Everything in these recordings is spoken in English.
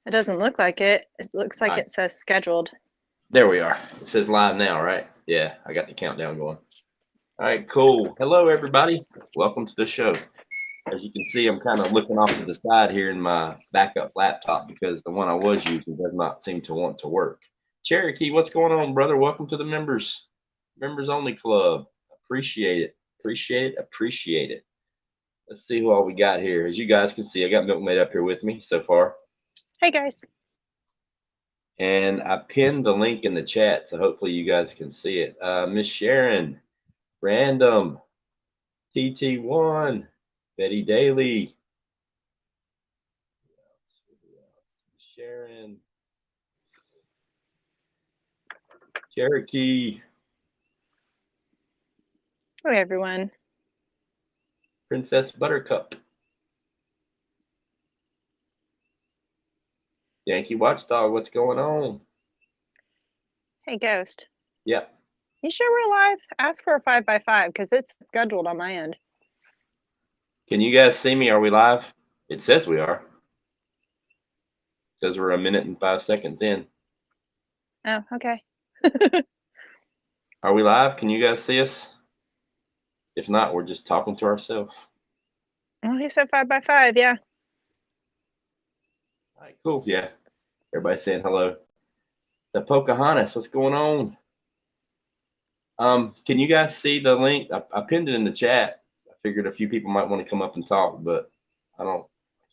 It doesn't look like it. It looks like All right, it says scheduled. there we are. It says live now, right? Yeah, I got the countdown going. All right, cool. Hello, everybody. Welcome to the show. As you can see, I'm kind of looking off to the side here in my backup laptop because the one I was using does not seem to want to work. Cherokee, what's going on, brother? Welcome to the members only club. Appreciate it. Appreciate it. Appreciate it. Let's see who all we got here. As you guys can see, I got Milkmaid up here with me so far. Hey guys. And I pinned the link in the chat, so hopefully you guys can see it. Miss Sharon, Random, TT1, Betty Daly, Sharon, Cherokee, Hey everyone. Princess Buttercup, Yankee Watchdog. What's going on? Hey Ghost. Yep. You sure we're live? Ask for a 5x5 because it's scheduled on my end. Can you guys see me? Are we live? It says we are. It says we're 1 minute and 5 seconds in. Oh, okay. Are we live? Can you guys see us? If not, we're just talking to ourselves. Well, he said 5x5, yeah. All right, cool. Yeah. Everybody saying hello. The Pocahontas, what's going on? Can you guys see the link? I pinned it in the chat. I figured a few people might want to come up and talk, but I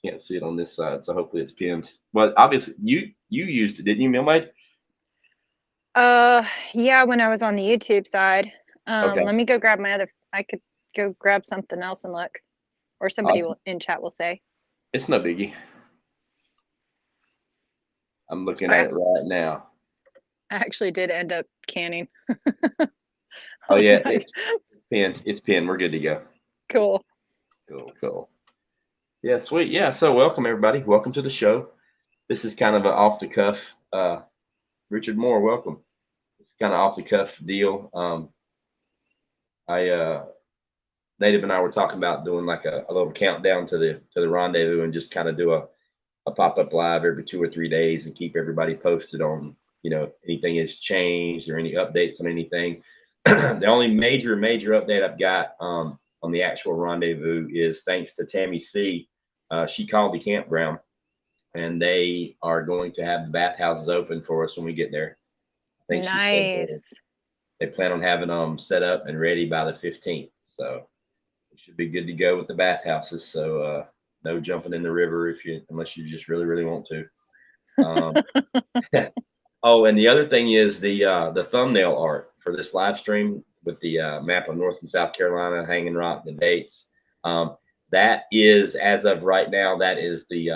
can't see it on this side, so hopefully it's pinned. Well, obviously you used it, didn't you, Milmaid? Yeah, when I was on the YouTube side. Okay. Let me go grab I could go grab something else and look. Or somebody Awesome. in chat will say. It's no biggie. I'm looking I, at it right now. I actually did end up canning. Oh yeah, Nice. it's pinned. It's pinned. We're good to go. Cool. Cool, cool. Yeah, sweet. Yeah, so welcome everybody. Welcome to the show. This is kind of an off the cuff. Richard Moore, welcome. It's kind of off the cuff deal. I Native and I were talking about doing like a little countdown to the rendezvous and just kind of do a pop up live every 2 or 3 days and keep everybody posted on if anything has changed or any updates on anything. The only major update I've got on the actual rendezvous is thanks to Tammy C. She called the campground and they are going to have the bathhouses open for us when we get there. I think she said Nice. they plan on having them set up and ready by the 15th. So we should be good to go with the bathhouses. So no jumping in the river unless you just really want to. Um, oh, and the other thing is the thumbnail art for this live stream with the map of North and South Carolina, Hanging Rock, the dates. That is, as of right now, that is the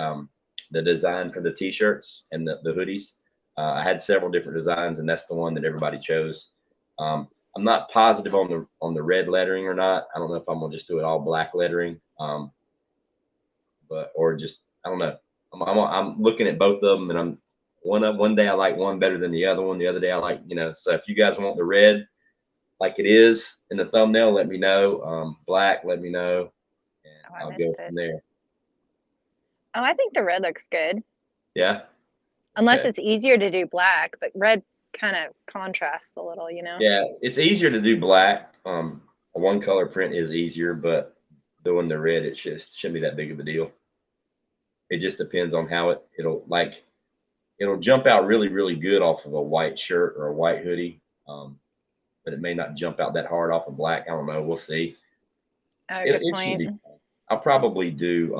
design for the t-shirts and the hoodies. I had several different designs, and that's the one that everybody chose. I'm not positive on the red lettering or not. I don't know if I'm gonna just do it all black lettering, but or just I don't know. I'm looking at both of them, and I'm one day I like one better than the other one. The other day I like So if you guys want the red like it is in the thumbnail, let me know. Black, let me know, and Oh, I I'll go missed it. from there. Oh, I think the red looks good. Yeah. Unless Okay. it's easier to do black, but red kind of contrasts a little, Yeah, it's easier to do black. A one color print is easier, but doing the red, it shouldn't be that big of a deal. It just depends on how it'll jump out really good off of a white shirt or a white hoodie. But it may not jump out that hard off of black. I don't know. We'll see. Oh, It, good it should point. be fine. I'll probably do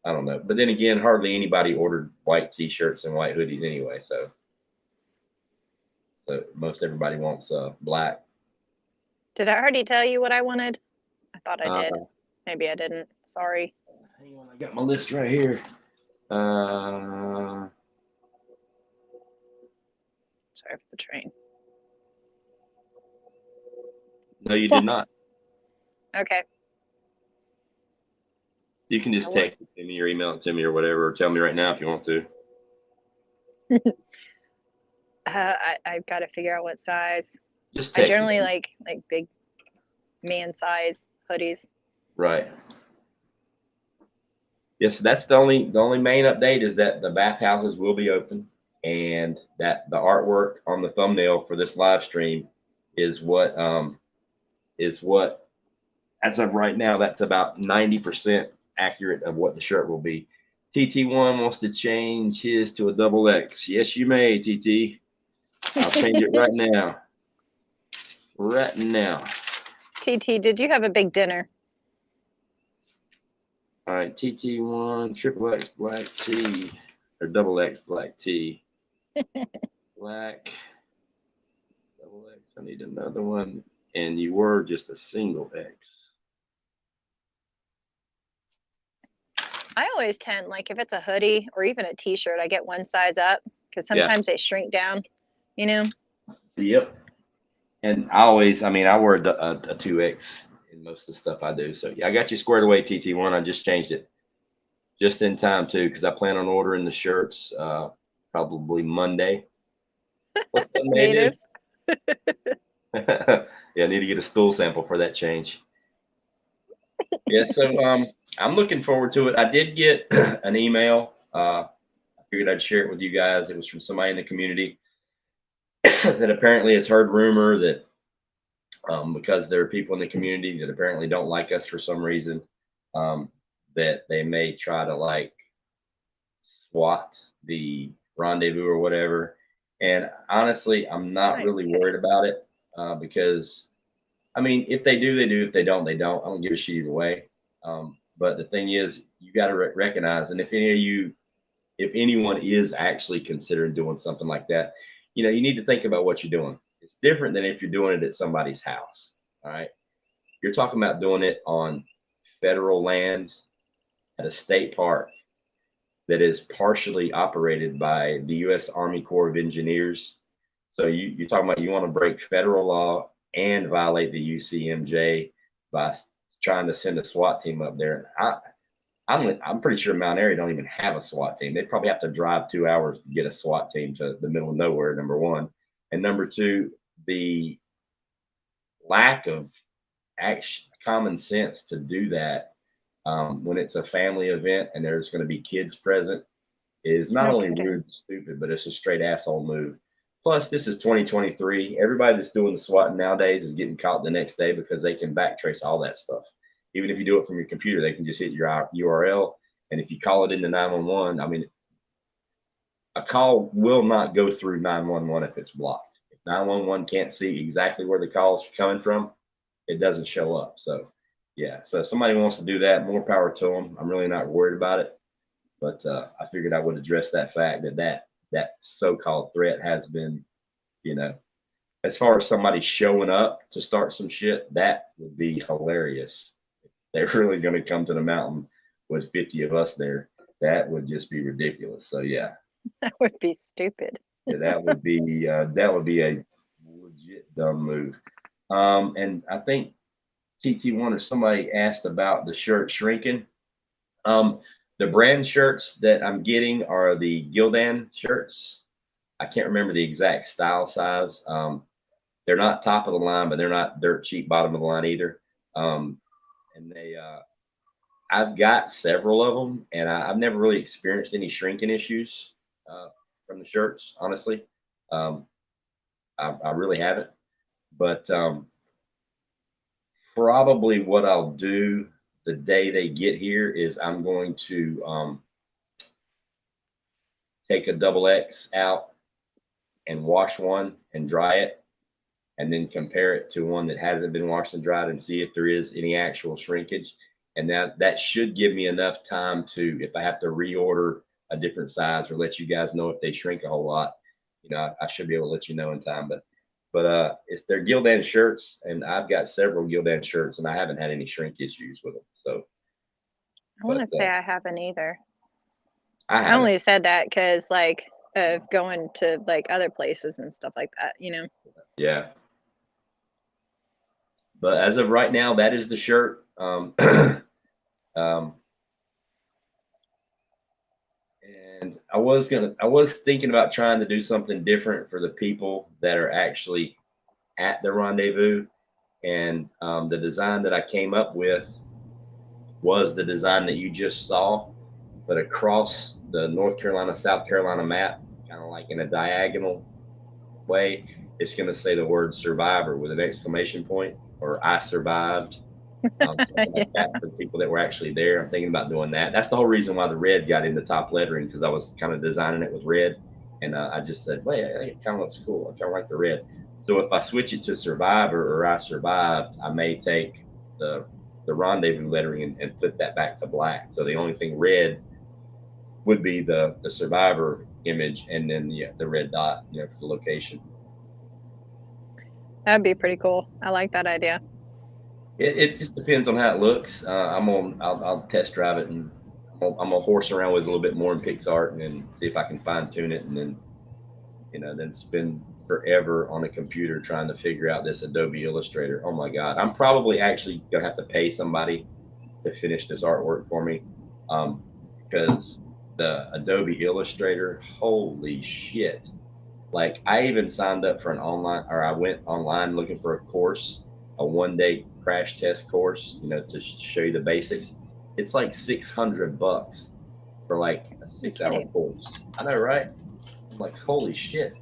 I don't know. But then again, hardly anybody ordered white t-shirts and white hoodies anyway, so most everybody wants black. Did I already tell you what I wanted? I thought I did. Uh, Maybe I didn't. Sorry. Hang on, I got my list right here. Uh, Sorry for the train. no, you did not. Okay. You can I just want. text it to me or email it to me or whatever, or tell me right now if you want to. I've got to figure out what size. Just I text it generally to me. like big man size hoodies. Right. Yes, that's the only main update is that the bathhouses will be open, and that the artwork on the thumbnail for this live stream is what as of right now, that's about 90% accurate of what the shirt will be. TT1 wants to change his to a double X. Yes, you may, TT. I'll change it right now. Right now. TT, did you have a big dinner? All right, TT1, triple X black T, or double X black T. Black, double X. I need another one. And you were just a single X. I always tend, like, if it's a hoodie or even a t-shirt, I get one size up because Yeah. sometimes they shrink down, you know? Yep. And I wear a 2X in most of the stuff I do. So yeah, I got you squared away, TT1. I just changed it just in time too, because I plan on ordering the shirts probably Monday. What's Monday Native. do? Yeah, I need to get a stool sample for that change. Yeah, so I'm looking forward to it. I did get an email. I figured I'd share it with you guys. It was from somebody in the community that apparently has heard rumor that because there are people in the community that apparently don't like us for some reason, um, that they may try to like SWAT the rendezvous or whatever. And honestly, I'm not really Okay. worried about it because, if they do, they do. If they don't, they don't. I don't give a shit either way. But the thing is, you got to recognize, and if anyone is actually considering doing something like that, you need to think about what you're doing. It's different than if you're doing it at somebody's house. All right. You're talking about doing it on federal land at a state park that is partially operated by the U.S. Army Corps of Engineers. So you're talking about you want to break federal law and violate the UCMJ by trying to send a SWAT team up there. I'm pretty sure Mount Airy don't even have a SWAT team. They probably have to drive 2 hours to get a SWAT team to the middle of nowhere. Number one, and number two, the lack of action, common sense to do that when it's a family event and there's going to be kids present is not No only kidding. rude and stupid, but it's a straight asshole move. Plus, this is 2023. Everybody that's doing the swatting nowadays is getting caught the next day because they can backtrace all that stuff. Even if you do it from your computer, they can just hit your URL. And if you call it into 911, a call will not go through 911 if it's blocked. If 911 can't see exactly where the call is coming from, it doesn't show up. So, yeah. So if somebody wants to do that, more power to them. I'm really not worried about it. But I figured I would address that fact that so-called threat has been, as far as somebody showing up to start some shit, that would be hilarious. They're really going to come to the mountain with 50 of us there. That would just be ridiculous. So yeah, That would be stupid. yeah, that would be a legit dumb move. And I think TT1 or somebody asked about the shirt shrinking. The brand shirts that I'm getting are the Gildan shirts. I can't remember the exact style size. They're not top of the line, but they're not dirt cheap bottom of the line either. And I've got several of them, and I've never really experienced any shrinking issues from the shirts, honestly. Um, I really haven't. But probably what I'll do the day they get here is I'm going to take a double X out and wash one and dry it, and then compare it to one that hasn't been washed and dried and see if there is any actual shrinkage. And that should give me enough time to, if I have to reorder a different size or let you guys know if they shrink a whole lot, I should be able to let you know in time. But it's their Gildan shirts, and I've got several Gildan shirts, and I haven't had any shrink issues with them. So, I want but to say I haven't either. I I haven't. only said that because, like, of going to like other places and stuff like that, Yeah. But as of right now, that is the shirt. Um, and I was thinking about trying to do something different for the people that are actually at the rendezvous. And the design that I came up with was the design that you just saw. but across the North Carolina, South Carolina map, kind of like in a diagonal way, it's going to say the word survivor with an exclamation point, or I survived, something like Yeah. that for people that were actually there. I'm thinking about doing that. That's the whole reason why the red got in the top lettering, because I was kind of designing it with red. And I just said, wait, it kind of looks cool. I kind of like the red. So if I switch it to survivor or I survived, I may take the rendezvous lettering and flip that back to black. So the only thing red would be the survivor image, and then the red dot, for the location. That'd be pretty cool. I like that idea. It just depends on how it looks. I'll test drive it, and I'm gonna horse around with it a little bit more in PixArt, and then see if I can fine tune it, and then then spend forever on a computer trying to figure out this Adobe Illustrator. Oh my God, I'm probably actually gonna have to pay somebody to finish this artwork for me, because the Adobe Illustrator, holy shit! Like, I even signed up for an online, or I went online looking for a course, a 1 day crash test course, to show you the basics. It's like $600 for like a You're 6 hour kidding. course. I know, right? I'm like, holy shit.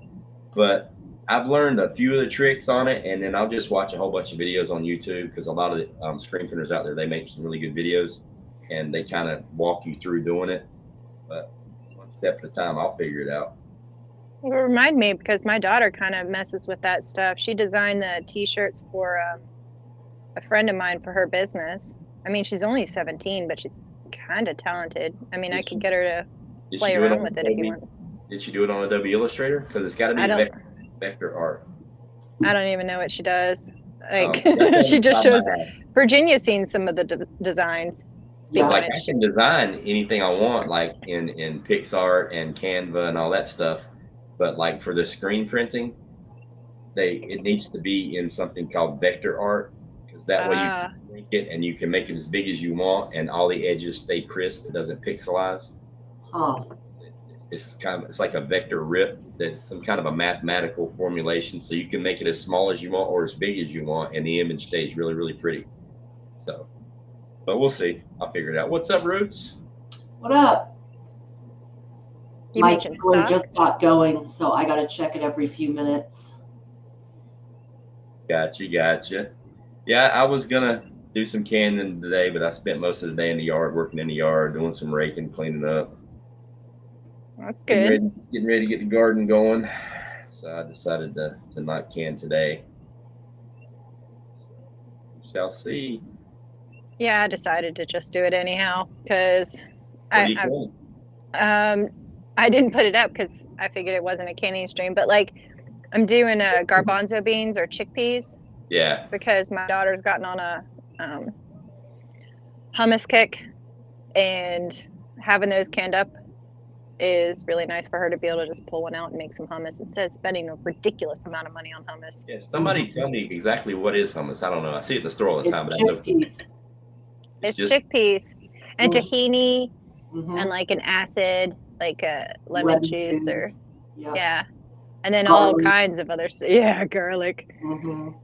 But I've learned a few of the tricks on it, and then I'll just watch a whole bunch of videos on YouTube, because a lot of the screen printers out there, they make some really good videos, and they kind of walk you through doing it. But one step at a time, I'll figure it out. It remind me, because my daughter kind of messes with that stuff. She designed the t-shirts for a friend of mine for her business. I mean, she's only 17, but she's kind of talented. I mean, I could get her to Did play she do it around on with it if you Adobe? want. Did she do it on Adobe Illustrator? Because it's got to be I don't. vector art. I don't even know what she does. Like, That's the she only just problem shows. I have. Virginia's seen some of the designs. Speaking Like, of I which, can design anything I want, like in PixArt and Canva and all that stuff, but like for the screen printing, it needs to be in something called vector art, because that way you can shrink it and you can make it as big as you want, and all the edges stay crisp. It doesn't pixelize. Huh. It's like a vector rip. That's some kind of a mathematical formulation, so you can make it as small as you want or as big as you want, and the image stays really, really pretty. So, but we'll see. I'll figure it out. What's up, Roots? What up? you My making chiller stock? just got going, so I got to check it every few minutes. Gotcha. Yeah, I was gonna do some canning today, but I spent most of the day in the yard, working in the yard, doing some raking, cleaning up, That's getting good. ready to get the garden going. So I decided to not can today. So we shall see. Yeah, I decided to just do it anyhow, because What do you can? I didn't put it up because I figured it wasn't a canning stream. But like, I'm doing garbanzo beans or chickpeas, Yeah. because my daughter's gotten on a hummus kick, and having those canned up is really nice for her to be able to just pull one out and make some hummus instead of spending a ridiculous amount of money on hummus. Yeah. Somebody tell me exactly what is hummus. I don't know. I see it in the store all the time, It's but I know chickpeas. It's just chickpeas and Mm. tahini Mhm. and like an acid, like a lemon juice or Yeah. yeah, and then all Garlic. kinds of other yeah, garlic. Mhm.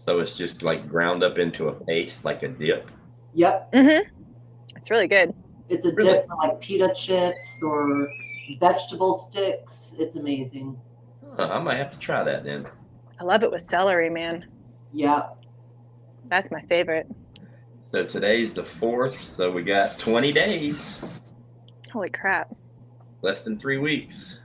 so it's just like ground up into a paste, like a dip. Yep. It's really good. It's a Really? dip for like pita chips or vegetable sticks. It's amazing. I might have to try that then. I love it with celery, man. Yeah. That's my favorite. So today's the 4th, so we got 20 days, Holy crap. less than 3 weeks.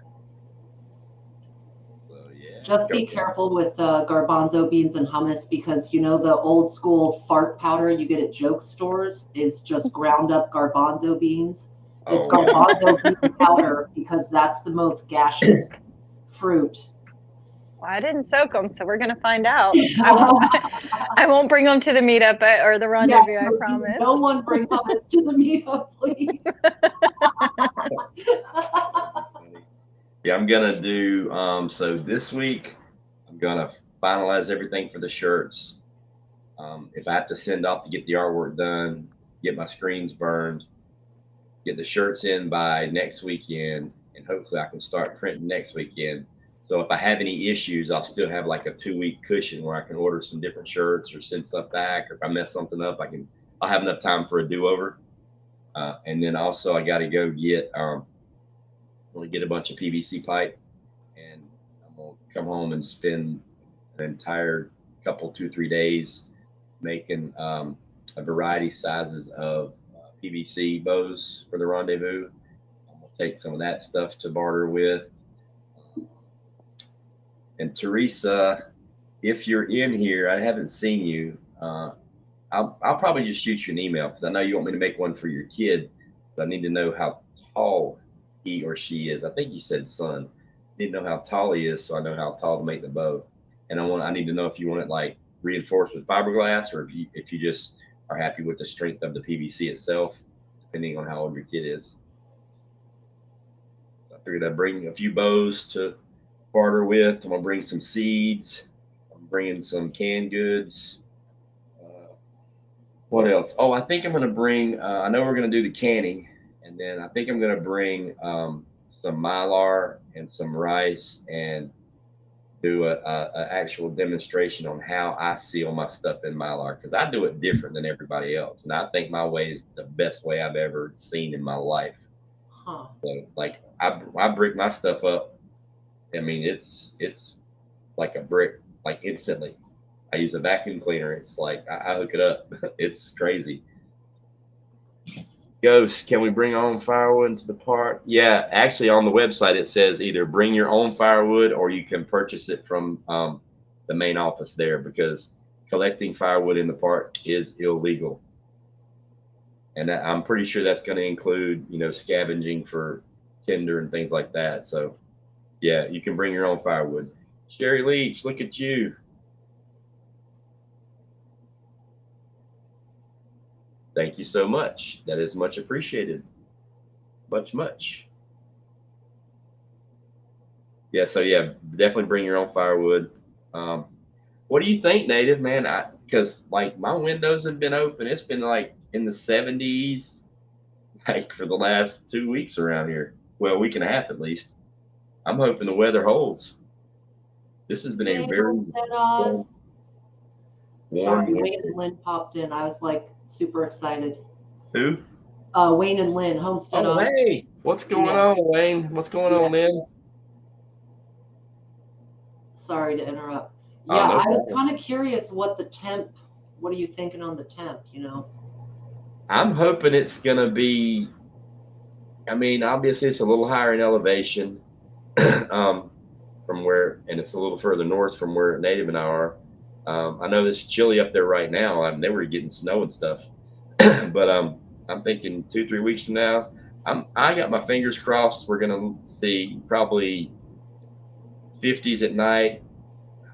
So yeah. Just be careful with garbanzo beans and hummus, because you know the old school fart powder you get at joke stores is just ground up garbanzo beans. It's Oh, yeah. garbanzo bean powder because that's the most gaseous fruit. Well, I didn't soak them, so we're gonna find out. I won't bring them to the meetup or the rendezvous. Yeah, I promise. no one bring hummus to the meetup, please. Yeah, I'm gonna do so this week I'm gonna finalize everything for the shirts. If I have to send off to get the artwork done, get my screens burned, get the shirts in by next weekend, and hopefully I can start printing next weekend. So if I have any issues, I'll still have like a 2 week cushion where I can order some different shirts or send stuff back, or if I mess something up, I'll have enough time for a do-over. And then also I got to go get, I'm going to get a bunch of PVC pipe, and I'm going to come home and spend an entire couple, 2, 3 days making a variety sizes of PVC bows for the Rendezvous. I'm going to take some of that stuff to barter with. And Teresa, if you're in here, I haven't seen you. I'll probably just shoot you an email because I know you want me to make one for your kid, but I need to know how tall he or she is. I think you said son. I need to know how tall he is so I know how tall to make the bow. And I need to know if you want it like reinforced with fiberglass, or if you just are happy with the strength of the PVC itself, depending on how old your kid is. So I figured I'd bring a few bows to barter with. I'm gonna bring some seeds. I'm bringing some canned goods. What else? Oh, I think I'm gonna bring. I know we're gonna do the canning, and then I think I'm gonna bring some mylar and some rice, and do a actual demonstration on how I seal my stuff in mylar, because I do it different than everybody else, and I think my way is the best way I've ever seen in my life. Huh. So, like, I brick my stuff up. I mean, it's like a brick, like instantly. I use a vacuum cleaner. It's like I hook it up. It's crazy. Ghost, can we bring our own firewood into the park? Yeah, actually on the website it says either bring your own firewood or you can purchase it from the main office there, because collecting firewood in the park is illegal. And I'm pretty sure that's going to include, scavenging for tinder and things like that. So yeah, you can bring your own firewood. Sherry Leach, look at you. Thank you so much. That is much appreciated. Much, much. Yeah, so yeah, definitely bring your own firewood. What do you think, Native, man? Because like my windows have been open. It's been like in the 70s, like for the last 2 weeks around here. Well, week and a half at least. I'm hoping the weather holds. This has been a very warm Sorry, winter. Wayne and Lynn popped in. I was like super excited. Who? Wayne and Lynn, Homestead Oh, on. hey, what's going on, Wayne? What's going on, man? Sorry to interrupt. Oh, Yeah, no I was problem. kind of curious what are you thinking on the temp, I'm hoping it's going to be, I mean, obviously it's a little higher in elevation from where, and it's a little further north from where Native and I are. I know it's chilly up there right now. I mean, they were getting snow and stuff, but I'm thinking 2, 3 weeks from now, I got my fingers crossed. We're gonna see probably 50s at night,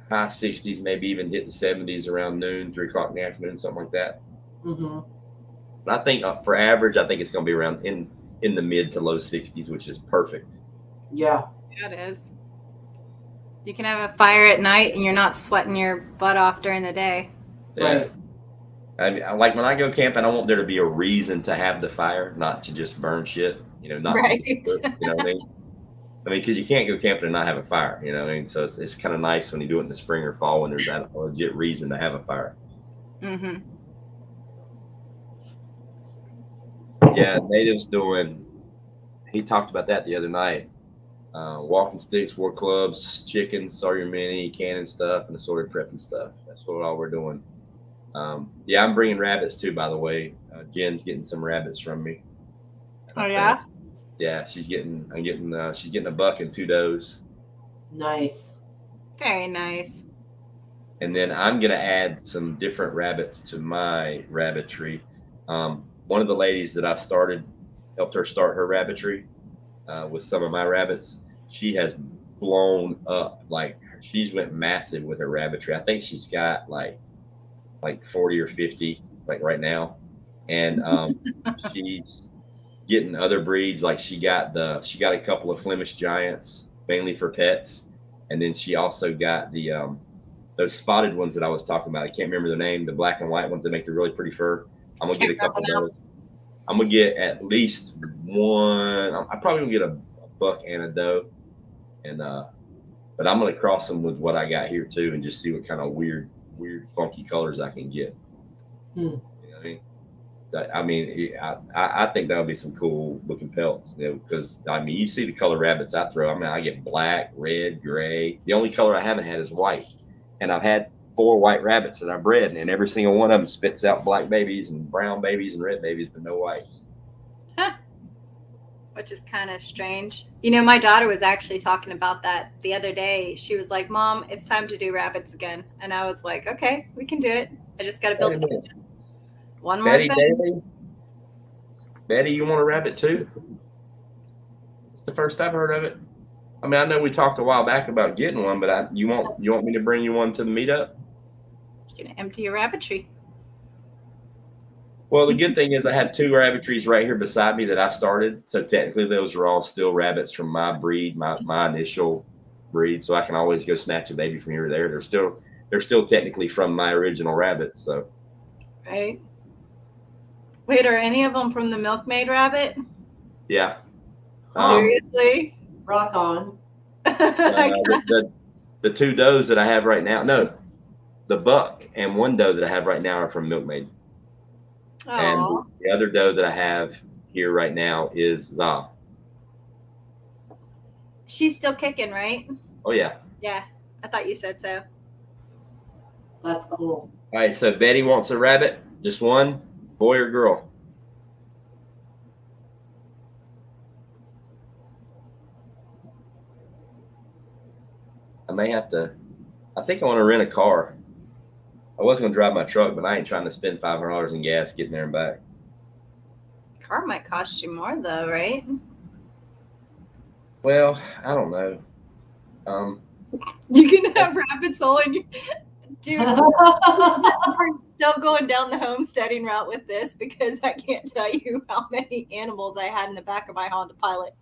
high 60s, maybe even hit the 70s around noon, 3 o'clock in the afternoon, something like that. Mm-hmm. But I think for average, I think it's gonna be around in the mid to low 60s, which is perfect. Yeah. Yeah, it is. You can have a fire at night and you're not sweating your butt off during the day. Yeah. Right. I mean, like when I go camping, I want there to be a reason to have the fire, not to just burn shit. Not Right. To cook, you know what I mean? I mean, because you can't go camping and not have a fire. You know what I mean? So it's kind of nice when you do it in the spring or fall when there's that legit reason to have a fire. Mm-hmm. Yeah, Native's doing. He talked about that the other night. Walking sticks, war clubs, chickens, Sawyer Mini, canning stuff, and assorted prepping stuff. That's what all we're doing. Yeah, I'm bringing rabbits too, by the way. Jen's getting some rabbits from me. Oh yeah. Yeah, she's getting a buck and 2 does. Nice. Very nice. And then I'm gonna add some different rabbits to my rabbitry. One of the ladies that I helped her start her rabbitry with some of my rabbits. She has blown up. Like she's went massive with her rabbitry. I think she's got like 40 or 50 like right now, and she's getting other breeds. Like she got a couple of Flemish Giants mainly for pets, and then she also got the those spotted ones that I was talking about. I can't remember the name. The black and white ones that make the really pretty fur. I'm gonna get a couple of those. I'm gonna get at least one. I'm probably gonna get a buck and a doe, and but I'm gonna cross them with what I got here too, and just see what kind of weird, funky colors I can get. Hmm. You know what I mean? I mean, I think that would be some cool looking pelts, because I mean, you see the color rabbits I throw. I mean, I get black, red, gray. The only color I haven't had is white, and I've had 4 white rabbits that I bred, and every single one of them spits out black babies and brown babies and red babies, but no whites. Huh. Which is kind of strange. You know, my daughter was actually talking about that the other day. She was like, Mom, it's time to do rabbits again. And I was like, okay, we can do it. I just got to build the cages. One more thing. Betty, you want a rabbit too? It's the first I've heard of it. I mean, I know we talked a while back about getting one, but you want me to bring you one to the meetup? You're going to empty your rabbitry. Well, the good thing is I have 2 rabbitries right here beside me that I started. So technically those are all still rabbits from my breed, my initial breed. So I can always go snatch a baby from here or there. They're still technically from my original rabbits. So. Right. Wait, are any of them from the milkmaid rabbit? Yeah. Seriously? Rock on. The 2 does that I have right now. No, the buck and 1 doe that I have right now are from milkmaid. Aww. And the other doe that I have here right now is Za. She's still kicking, right? Oh, yeah. Yeah, I thought you said so. That's cool. All right, so Betty wants a rabbit. Just one, boy or girl? I think I want to rent a car. I was going to drive my truck, but I ain't trying to spend $500 in gas getting there and back. Car might cost you more though, right? Well, I don't know. You can have rabbits all in your... Dude, I'm still going down the homesteading route with this because I can't tell you how many animals I had in the back of my Honda Pilot.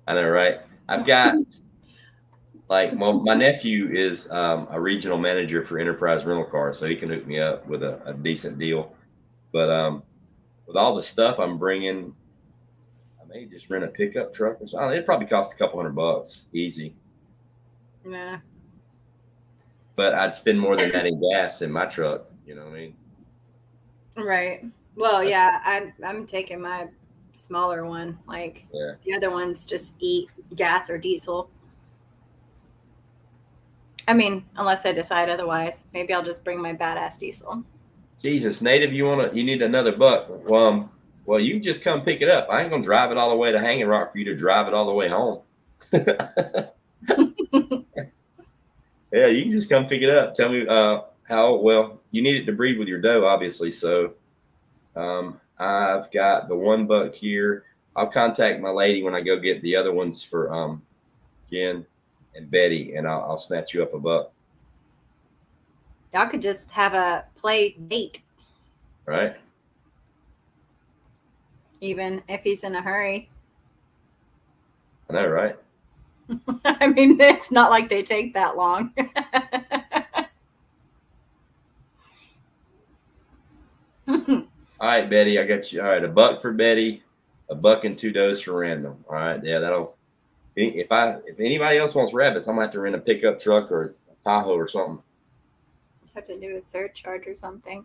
I know, right? I've got... Like, my nephew is a regional manager for Enterprise Rental Cars, so he can hook me up with a decent deal. But with all the stuff I'm bringing, I may just rent a pickup truck or something. It probably costs a couple $100, easy. Nah. But I'd spend more than that in gas in my truck. You know what I mean? Right. Well, yeah, I'm taking my smaller one. Like, The other ones just eat gas or diesel. I mean, unless I decide otherwise, maybe I'll just bring my badass diesel. Jesus, Native, you need another buck? Well, you can just come pick it up. I ain't gonna drive it all the way to Hanging Rock for you to drive it all the way home. Yeah, you can just come pick it up. Tell me how well you need it to breed with your doe, obviously. So, I've got the 1 buck here. I'll contact my lady when I go get the other ones for Jen and Betty, and I'll snatch you up a buck. Y'all could just have a play date. Right. Even if he's in a hurry. I know, right? I mean, it's not like they take that long. All right, Betty, I got you. All right, a buck for Betty, a buck and 2 does for Random. All right, yeah, that'll. If anybody else wants rabbits, I'm gonna have to rent a pickup truck or a Tahoe or something. Have to do a surcharge or something.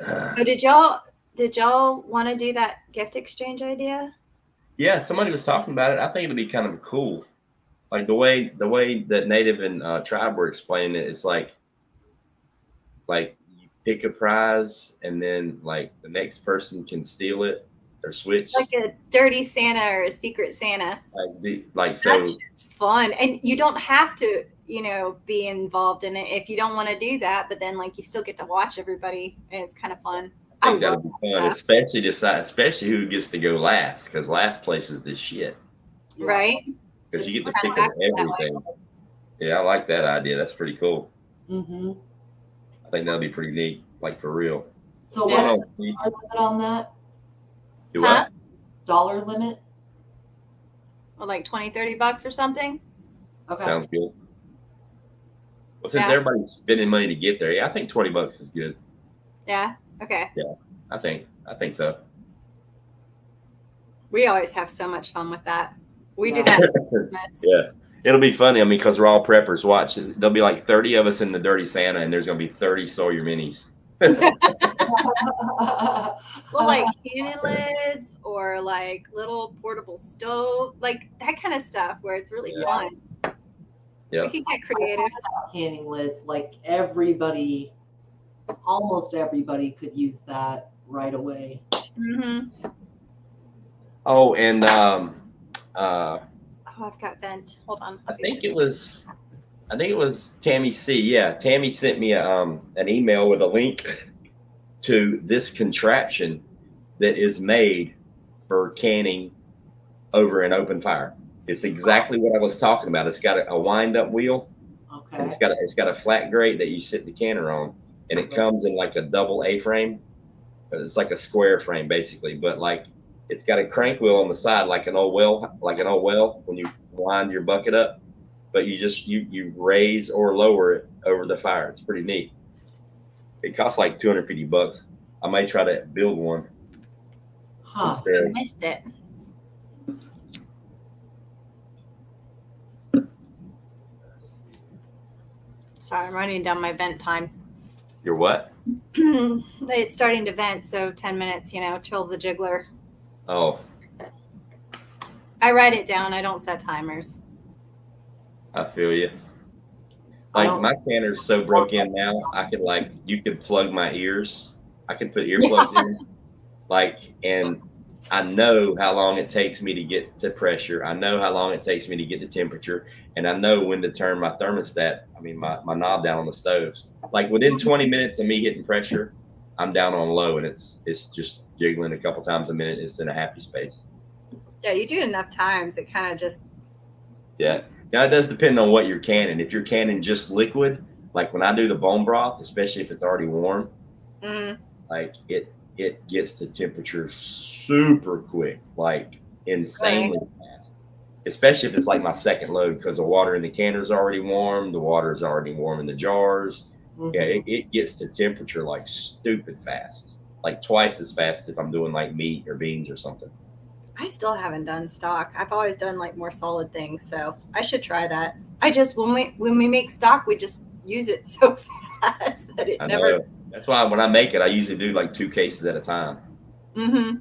So did y'all want to do that gift exchange idea? Yeah, somebody was talking about it. I think it'd be kind of cool. Like the way that Native and Tribe were explaining it, it's like you pick a prize and then like the next person can steal it or switch. Like a dirty Santa or a secret Santa. So that's just fun. And you don't have to, be involved in it if you don't want to do that, but then like you still get to watch everybody and it's kind of fun. I think that'll be fun, especially who gets to go last, because last place is this shit. Right? Because you get to pick up everything. Yeah, I like that idea. That's pretty cool. Mm-hmm. I think that'll be pretty neat, like for real. So what's the dollar limit on that? Do what? Dollar limit? Well, like $20-$30 or something. Okay. Sounds good. Well, since everybody's spending money to get there, I think $20 is good. Yeah. Okay. Yeah, I think so. We always have so much fun with that. We do that for Christmas. Yeah. It'll be funny. I mean, because we're all preppers. Watch. There'll be like 30 of us in the Dirty Santa, and there's going to be 30 Sawyer Minis. Well, like cannon lids or like little portable stove, like that kind of stuff where it's really fun. Yeah. We can get creative. Canning lids, like almost everybody could use that right away. Mm-hmm. Oh, and Oh, I've got vent. Hold on. I think it was Tammy C. Yeah, Tammy sent me an email with a link to this contraption that is made for canning over an open fire. It's exactly what I was talking about. It's got a wind-up wheel, Okay. and it's got a flat grate that you sit the canner on, and it comes in like a double A-frame. It's like a square frame basically, but like it's got a crank wheel on the side like an old well when you wind your bucket up, but you raise or lower it over the fire. It's pretty neat. It costs like $250. I may try to build one. Huh. I missed it. Sorry, I'm writing down my vent time. Your what? It's starting to vent, so 10 minutes, chill the jiggler. Oh, I write it down. I don't set timers. I feel you. Like my canner's so broke in now, you could plug my ears. I could put earplugs in, and I know how long it takes me to get to pressure. I know how long it takes me to get to temperature, and I know when to turn my thermostat. I mean, my knob down on the stoves. Like within 20 minutes of me hitting pressure, I'm down on low, and it's just jiggling a couple times a minute. It's in a happy space. Yeah, you do it enough times, it kind of just. Yeah. Now it does depend on what you're canning. If you're canning just liquid, like when I do the bone broth, especially if it's already warm, like it gets to temperature super quick, like insanely fast. Especially if it's like my second load, because the water in the canner is already warm, the water is already warm in the jars. Yeah, it gets to temperature like stupid fast, like twice as fast if I'm doing like meat or beans or something. I still haven't done stock. I've always done like more solid things, so I should try that. I just when we make stock, we just use it so fast that it I never. know. That's why when I make it, I usually do like 2 cases at a time. Mm-hmm.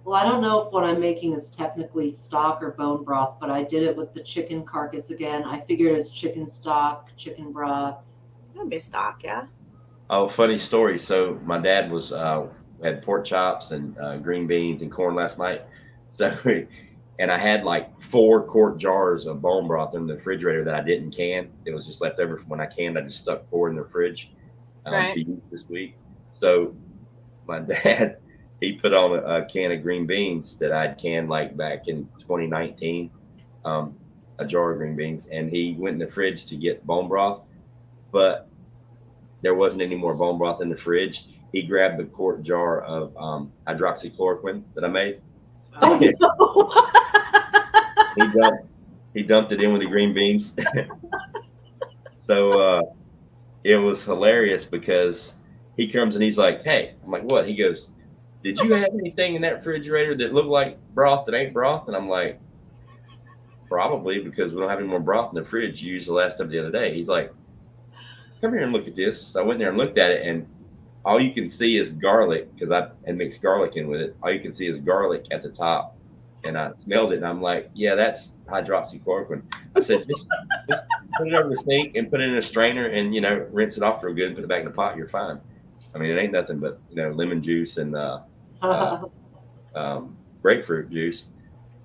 Well, I don't know if what I'm making is technically stock or bone broth, but I did it with the chicken carcass again. I figured it's chicken stock, chicken broth. That'd be stock, yeah. Oh, funny story. So my dad had pork chops and green beans and corn last night. So, and I had like 4 quart jars of bone broth in the refrigerator that I didn't can. It was just left over from when I canned. I just stuck 4 in the fridge to use this week. So my dad, he put on a can of green beans that I'd canned like back in 2019, a jar of green beans, and he went in the fridge to get bone broth, but there wasn't any more bone broth in the fridge. He grabbed the quart jar of hydroxychloroquine that I made. Oh, no. He dumped it in with the green beans. So it was hilarious because he comes and he's like, "Hey," I'm like, "What?" He goes, "Did you have anything in that refrigerator that looked like broth that ain't broth?" And I'm like, "Probably, because we don't have any more broth in the fridge. You used the last of it the other day." He's like, "Come here and look at this." So I went there and looked at it, and all you can see is garlic, because I had mixed garlic in with it. All you can see is garlic at the top. And I smelled it, and I'm like, "Yeah, that's hydroxychloroquine." I said, just put it over the sink and put it in a strainer and, rinse it off real good and put it back in the pot. You're fine. I mean, it ain't nothing but, lemon juice and grapefruit juice.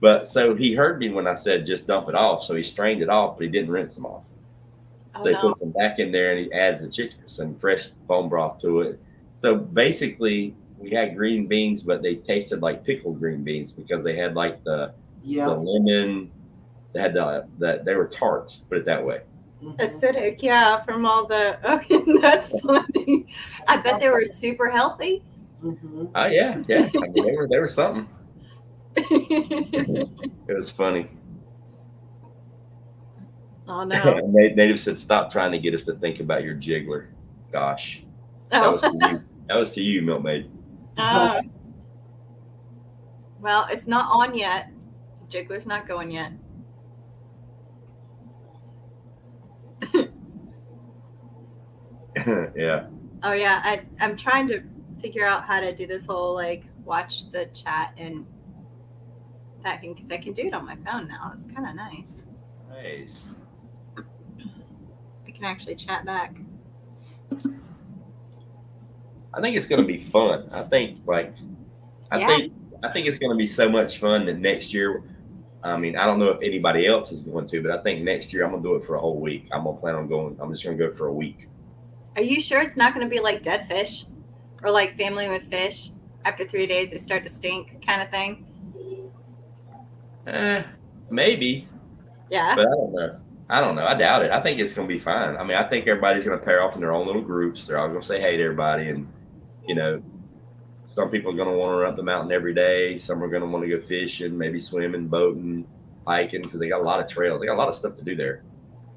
But so he heard me when I said just dump it off. So he strained it off, but he didn't rinse them off. So he puts them back in there and he adds some fresh bone broth to it. So basically, we had green beans, but they tasted like pickled green beans because they had like the lemon. They had they were tart, put it that way. Acidic, yeah, from all the. Okay, that's funny. I bet they were super healthy. Mm-hmm. Oh yeah. I mean, they were something. It was funny. Oh no! Native said, "Stop trying to get us to think about your jiggler." Gosh, that was to you. That was to you, Milkmaid. Well, it's not on yet. The jiggler's not going yet. Yeah. Oh yeah, I'm trying to figure out how to do this whole like watch the chat and that can, because I can do it on my phone now. It's kind of nice. Nice. I can actually chat back. I think it's going to be fun. I think it's going to be so much fun that next year. I mean, I don't know if anybody else is going to, but I think next year I'm going to do it for a whole week. I'm going to plan on going. I'm just going to go for a week. Are you sure it's not going to be like dead fish or like family with fish? After 3 days, they start to stink kind of thing? Maybe. Yeah. But I don't know. I doubt it. I think it's going to be fine. I mean, I think everybody's going to pair off in their own little groups. They're all going to say hey to everybody. And, you know, some people are going to want to run up the mountain every day. Some are going to want to go fishing, maybe swimming, boating, hiking, because they got a lot of trails. They got a lot of stuff to do there.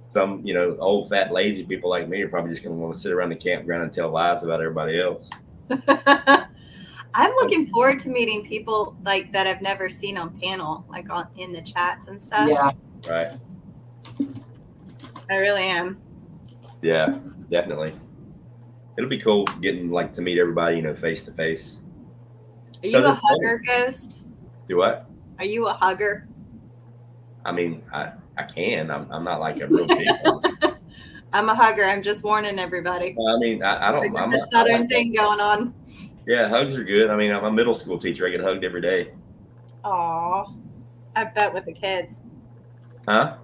Some, you know, old, fat, lazy people like me are probably just going to want to sit around the campground and tell lies about everybody else. I'm looking forward to meeting people like that I've never seen on panel, like in the chats and stuff. Yeah. Right. I really am. Yeah, definitely. It'll be cool getting like to meet everybody, you know, face to face. Are you a hugger, Ghost? Do what? Are you a hugger? I mean, I can. I'm not like a real big one. I'm a hugger. I'm just warning everybody. I mean, I don't. I'm the Southern thing going on. Yeah, hugs are good. I mean, I'm a middle school teacher. I get hugged every day. Aw, I bet with the kids. Huh?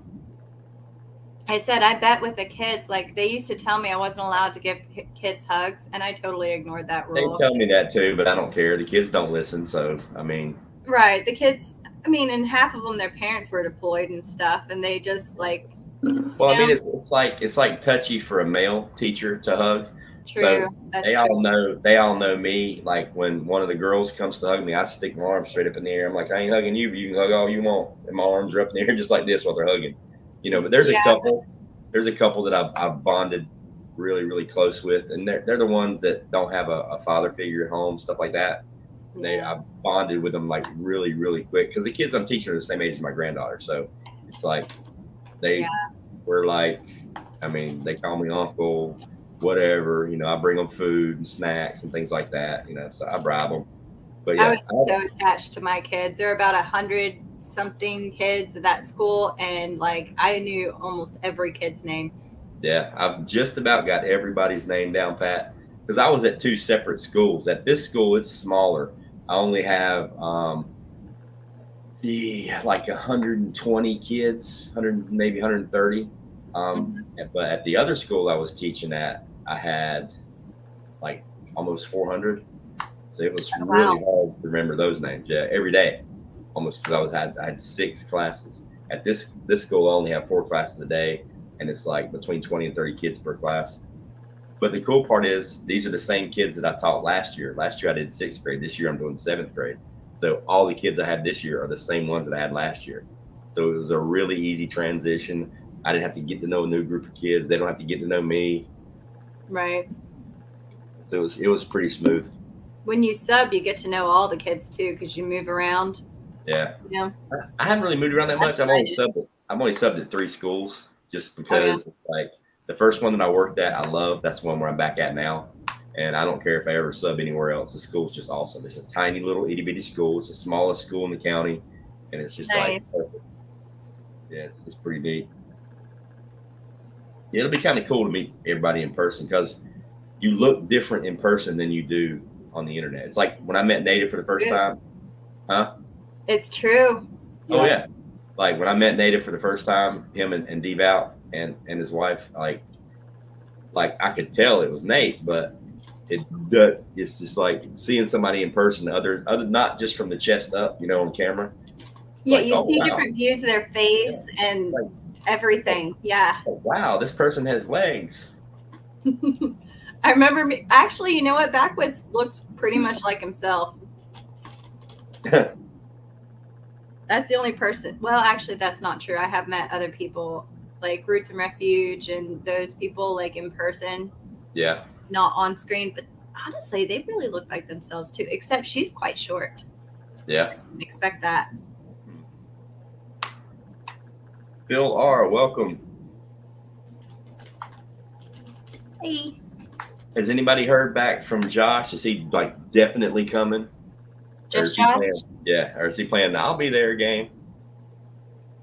I said I bet with the kids. Like they used to tell me I wasn't allowed to give kids hugs, and I totally ignored that rule. They tell me that too, but I don't care. The kids don't listen, so I mean. Right, the kids. I mean, and half of them, their parents were deployed and stuff, and they just like. Well, I mean, it's like touchy for a male teacher to hug. True. So That's they true. They all know me. Like when one of the girls comes to hug me, I stick my arm straight up in the air. I'm like, I ain't hugging you, but you can hug all you want. And my arms are up in the air just like this while they're hugging. You know, but there's a couple that I've bonded really, really close with, and they're the ones that don't have a father figure at home, stuff like that. I've bonded with them like really, really quick because the kids I'm teaching are the same age as my granddaughter. So it's like they were like, I mean, they call me uncle, whatever, you know, I bring them food and snacks and things like that, you know, so I bribe them. But yeah, I was so attached to my kids. There were about 100 something kids at that school, and like I knew almost every kid's name. Yeah, I've just about got everybody's name down pat because I was at two separate schools. At this school, it's smaller. I only have like 120 kids, 100 maybe 130. But at the other school I was teaching at, I had like almost 400. So it was really hard to remember those names. Yeah, every day, almost, because I had 6 classes. At this school, I only have 4 classes a day, and it's like between 20 and 30 kids per class. But the cool part is these are the same kids that I taught last year. Last year I did 6th grade. This year I'm doing 7th grade. So all the kids I had this year are the same ones that I had last year. So it was a really easy transition. I didn't have to get to know a new group of kids. They don't have to get to know me. Right. So it was pretty smooth. When you sub, you get to know all the kids too because you move around. Yeah. Yeah. I haven't really moved around that much. I've only subbed at 3 schools just because it's like the first one that I worked at, I love. That's the one where I'm back at now. And I don't care if I ever sub anywhere else. The school's just awesome. It's a tiny little itty bitty school. It's the smallest school in the county. And it's just like perfect. Yeah, it's pretty neat. Yeah, it'll be kind of cool to meet everybody in person because you look different in person than you do on the internet. It's like when I met Native for the first time. Huh? It's true. Oh, yeah. Like when I met Native for the first time, him and Devout and his wife, like I could tell it was Nate, but it's just like seeing somebody in person, other not just from the chest up, you know, on camera. Yeah, like, you see different views of their face and like, everything. Yeah. Oh, wow, this person has legs. I remember actually, you know what? Backwoods looked pretty much like himself. That's the only person. Well, actually, that's not true. I have met other people like Roots and Refuge and those people like in person. Yeah. Not on screen, but honestly, they really look like themselves too, except she's quite short. Yeah. Expect that. Bill R., welcome. Hey. Has anybody heard back from Josh? Is he like definitely coming? Or is Just he Josh? playing? Yeah, or is he playing? I'll be there game.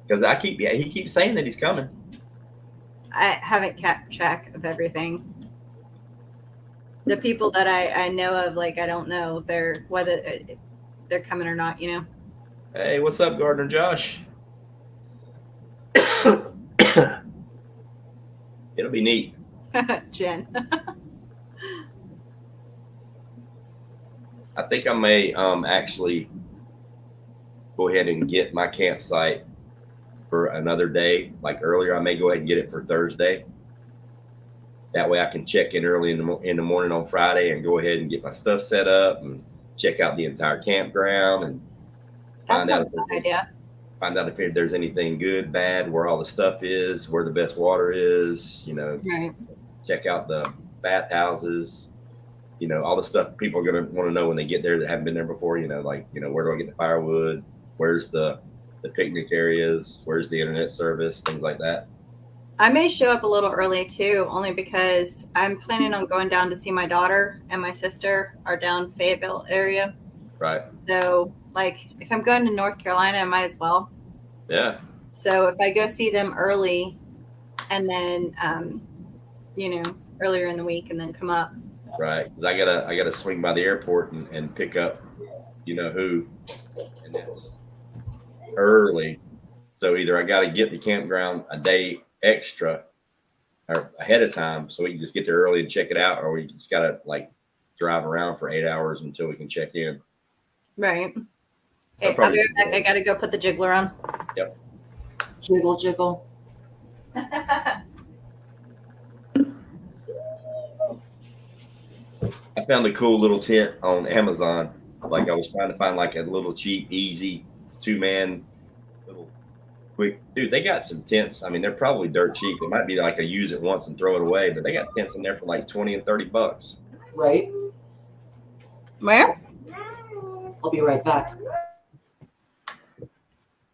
Because he keeps saying that he's coming. I haven't kept track of everything. The people that I know of, like, I don't know whether they're coming or not, you know. Hey, what's up, Gardner Josh? It'll be neat. Jen. I think I may actually go ahead and get my campsite for another day. Like earlier, I may go ahead and get it for Thursday. That way I can check in early in the morning on Friday and go ahead and get my stuff set up and check out the entire campground and That's not a bad idea. Find out if there's anything good, bad, where all the stuff is, where the best water is, you know, Right. check out the bathhouses, you know, all the stuff people are going to want to know when they get there that haven't been there before, you know, like, you know, where do I get the firewood? Where's the picnic areas? Where's the internet service? Things like that. I may show up a little early too, only because I'm planning on going down to see my daughter and my sister are down Fayetteville area. Right. So, like, if I'm going to North Carolina, I might as well. Yeah. So if I go see them early and then, you know, earlier in the week and then come up. Right. Because I gotta swing by the airport and pick up, you know who, and it's early. So either I got to get the campground a day extra or ahead of time so we can just get there early and check it out, or we just got to like drive around for 8 hours until we can check in. Right. Okay, I'll be right back. I got to go put the jiggler on. Yep. Jiggle, jiggle. I found a cool little tent on Amazon. Like I was trying to find like a little cheap, easy 2-man little quick. Dude, they got some tents. I mean, they're probably dirt cheap. It might be like a use it once and throw it away, but they got tents in there for like 20 and 30 bucks. Right? Where? I'll be right back.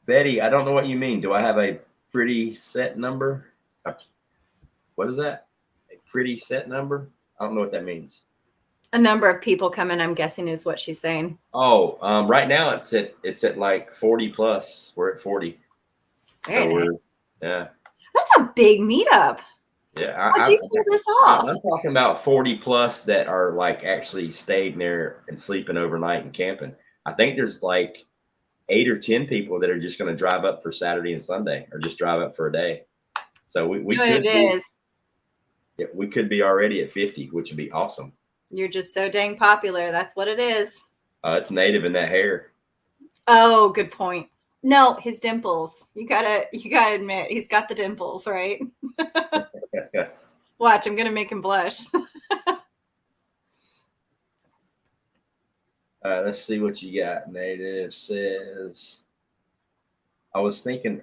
Betty, I don't know what you mean. Do I have a pretty set number? What is that? A pretty set number? I don't know what that means. A number of people coming, I'm guessing, is what she's saying. Oh, right now it's at like 40 plus. We're at 40. Very nice. Yeah. That's a big meetup. Yeah. How'd you pull this off? I'm talking about 40 plus that are like actually staying there and sleeping overnight and camping. I think there's like 8 or 10 people that are just going to drive up for Saturday and Sunday, or just drive up for a day. So we could we could be already at 50, which would be awesome. You're just so dang popular. That's what it is. It's native in that hair. Oh, good point. No, his dimples. You gotta admit, he's got the dimples, right? Watch, I'm gonna make him blush. Let's see what you got. Native says, I was thinking,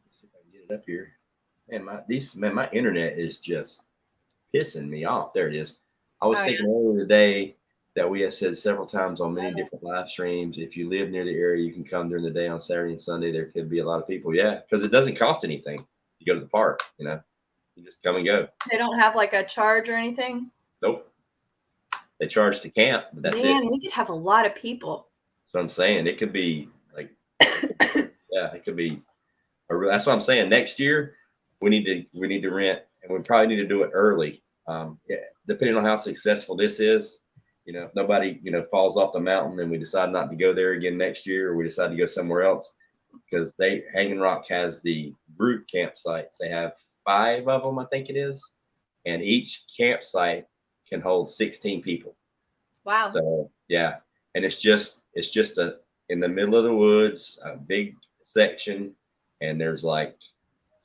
let's see if I can get it up here. Man, my internet is just pissing me off. There it is. I was thinking earlier today that we have said several times on many different live streams, if you live near the area, you can come during the day on Saturday and Sunday. There could be a lot of people. Yeah, because it doesn't cost anything to go to the park. You know, you just come and go. They don't have like a charge or anything? Nope. They charge to camp, but that's it. Man, we could have a lot of people. That's what I'm saying. It could be like, yeah, it could be. That's what I'm saying. Next year, we need to rent, and we probably need to do it early. Yeah, depending on how successful this is, you know, if nobody, you know, falls off the mountain and we decide not to go there again next year, or we decide to go somewhere else, because Hanging Rock has the group campsites. They have 5 of them, I think it is, and each campsite can hold 16 people. Wow. So yeah, and it's just in the middle of the woods, a big section, and there's like,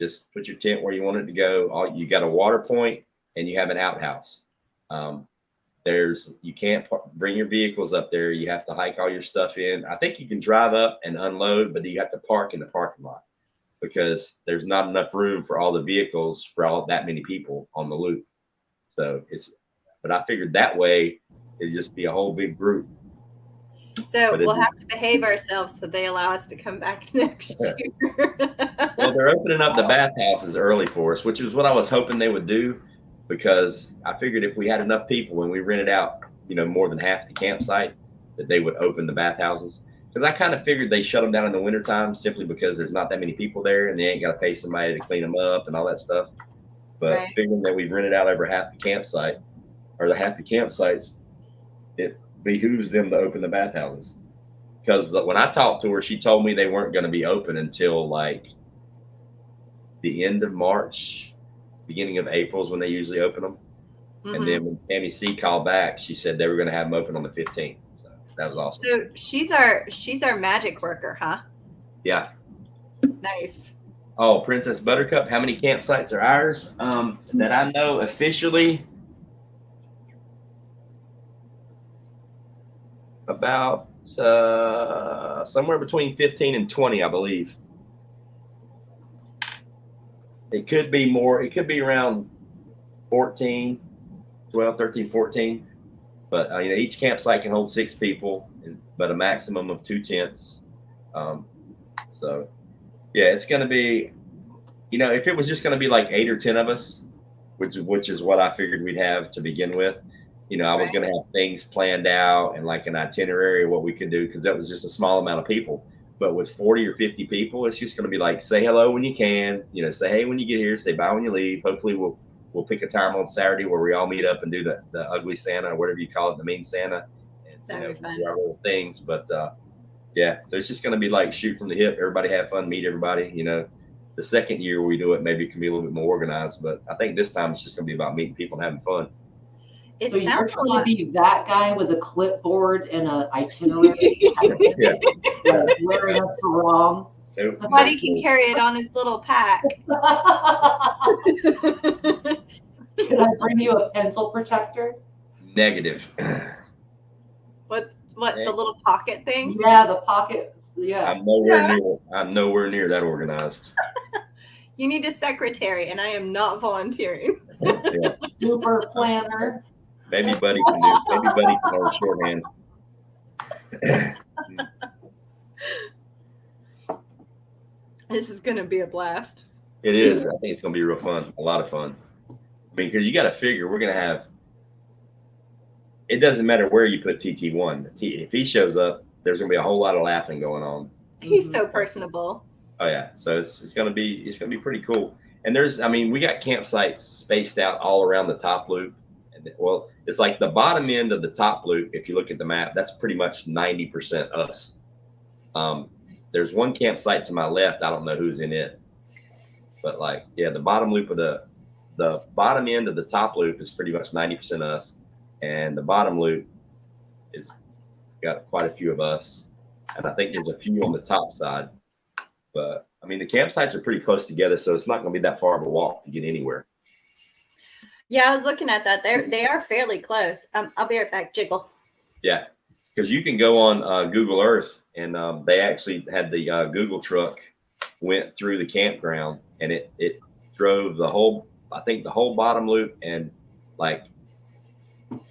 just put your tent where you want it to go. You got a water point and you have an outhouse. You can't bring your vehicles up there. You have to hike all your stuff in. I think you can drive up and unload, but you have to park in the parking lot because there's not enough room for all the vehicles for all that many people on the loop. So but I figured that way it'd just be a whole big group. So But we'll have to behave ourselves so they allow us to come back next year. well, they're opening up the bathhouses early for us, which is what I was hoping they would do, because I figured if we had enough people when we rented out, more than half the campsites, that they would open the bathhouses. Because I kind of figured they shut them down in the wintertime simply because there's not that many people there and they ain't got to pay somebody to clean them up and all that stuff. But Right. figuring that we've rented out over half the campsite or the half the campsites, it behooves them to open the bathhouses. Because when I talked to her, she told me they weren't going to be open until like the end of March, beginning of April is when they usually open them. And then when Tammy C called back, she said they were going to have them open on the 15th. So that was awesome. So she's our magic worker, huh? Yeah. Nice. Oh, Princess Buttercup, how many campsites are ours? That I know officially, about somewhere between 15 and 20, I believe. It could be more. It could be around 14, 12, 13, 14. But each campsite can hold 6 people, but a maximum of 2 tents. So yeah, it's going to be, if it was just going to be like 8 or 10 of us, which is what I figured we'd have to begin with, I was going to have things planned out and like an itinerary of what we could do, because that was just a small amount of people. But with 40 or 50 people, it's just going to be like, say hello when you can, say hey when you get here, say bye when you leave. Hopefully we'll pick a time on Saturday where we all meet up and do the ugly Santa, or whatever you call it, the mean Santa, and do our little things. But yeah, so it's just going to be like shoot from the hip. Everybody have fun, meet everybody. The second year we do it, maybe it can be a little bit more organized, but I think this time it's just going to be about meeting people and having fun. So you're going to be that guy with a clipboard and an itinerary, Yeah. wearing a sarong. Buddy can carry it on his little pack. Can I bring you a pencil protector? Negative. What the little pocket thing? Yeah, the pocket. Yeah. I'm nowhere near that organized. You need a secretary, and I am not volunteering. Yeah. Super planner. Maybe Buddy can learn shorthand. This is gonna be a blast. It is. I think it's gonna be real fun. A lot of fun. I mean, because you got to figure we're gonna have. It doesn't matter where you put TT1. If he shows up, there's gonna be a whole lot of laughing going on. He's so personable. Oh yeah, so it's gonna be pretty cool. And we got campsites spaced out all around the top loop. And well, it's like the bottom end of the top loop. If you look at the map, that's pretty much 90% us. There's one campsite to my left. I don't know who's in it, but like, yeah, the bottom loop of the bottom end of the top loop is pretty much 90% us, and the bottom loop is got quite a few of us, and I think there's a few on the top side. But I mean, the campsites are pretty close together, so it's not going to be that far of a walk to get anywhere. Yeah, I was looking at that. They are fairly close. I'll be right back. Jiggle. Yeah, because you can go on Google Earth, and they actually had the Google truck went through the campground, and it drove the whole bottom loop and like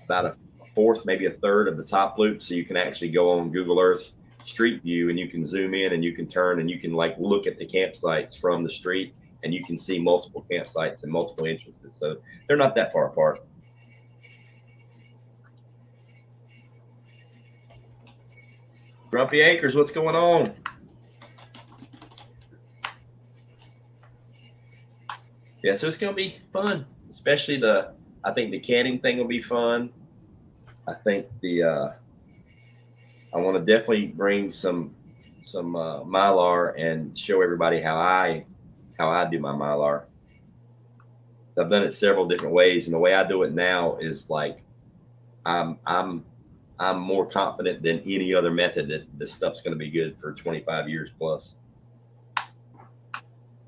about a fourth, maybe a third of the top loop. So you can actually go on Google Earth Street View, and you can zoom in and you can turn and you can like look at the campsites from the street, and you can see multiple campsites and multiple entrances. So they're not that far apart. Grumpy Acres, what's going on? Yeah, so it's gonna be fun, especially I think the canning thing will be fun. I think I want to definitely bring some Mylar and show everybody how I do my Mylar. I've done it several different ways, and the way I do it now is like I'm more confident than any other method that this stuff's going to be good for 25 years plus.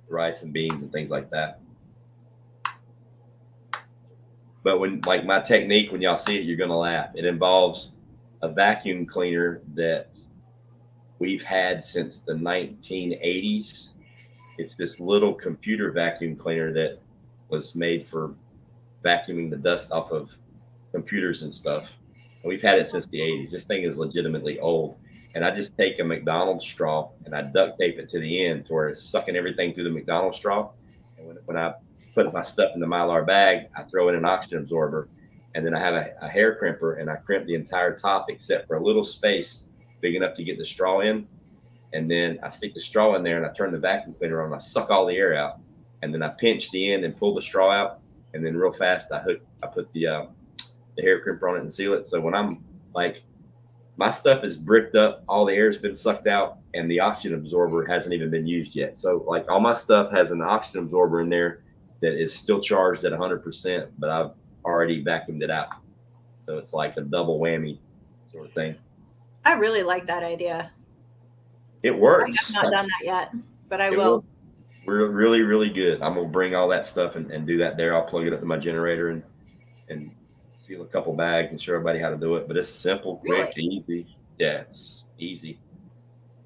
Rice and beans and things like that. But when like my technique, when y'all see it, you're going to laugh. It involves a vacuum cleaner that we've had since the 1980s. It's this little computer vacuum cleaner that was made for vacuuming the dust off of computers and stuff. We've had it since the 80s. This thing is legitimately old. And I just take a McDonald's straw and I duct tape it to the end to where it's sucking everything through the McDonald's straw. And when I put my stuff in the Mylar bag, I throw in an oxygen absorber. And then I have a hair crimper and I crimp the entire top except for a little space big enough to get the straw in. And then I stick the straw in there and I turn the vacuum cleaner on and I suck all the air out. And then I pinch the end and pull the straw out. And then real fast, I put the hair crimper on it and seal it. So when I'm like, my stuff is bricked up, all the air's been sucked out, and the oxygen absorber hasn't even been used yet. So like all my stuff has an oxygen absorber in there that is still charged at 100%, but I've already vacuumed it out. So it's like a double whammy sort of thing. I really like that idea. It works. I have not done that yet, but I It will. works. We're really, really good. I'm gonna bring all that stuff and do that there. I'll plug it up to my generator and seal a couple bags and show everybody how to do it. But it's simple, quick, easy. Yeah, it's easy.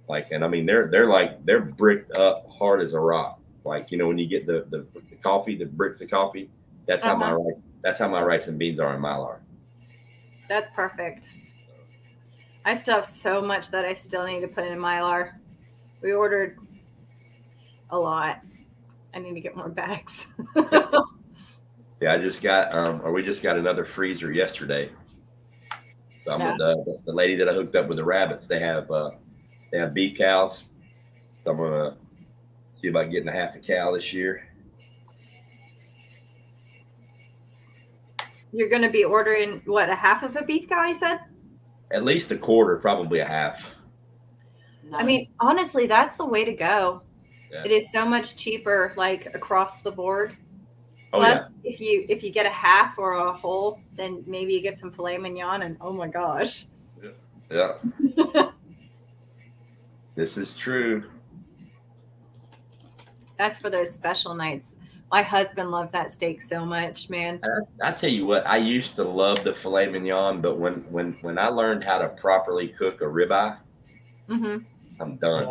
Like, and I mean, they're bricked up hard as a rock. Like, you know, when you get the coffee, the bricks of coffee, that's how my rice and beans are in Mylar. That's perfect. I still have so much that I still need to put in Mylar. We ordered a lot. I need to get more bags. Yeah, I just got we just got another freezer yesterday. So I'm with the lady that I hooked up with the rabbits. They have beef cows. So I'm gonna see about getting a half a cow this year. You're going to be ordering what, a half of a beef cow, you said? At least a quarter, probably a half. Nice. I mean, honestly, that's the way to go. Yeah. It is so much cheaper, like across the board. Oh, Plus, if you get a half or a whole, then maybe you get some filet mignon, and oh my gosh. Yeah. This is true. That's for those special nights. My husband loves that steak so much, man. I tell you what, I used to love the filet mignon, but when I learned how to properly cook a ribeye, I'm done.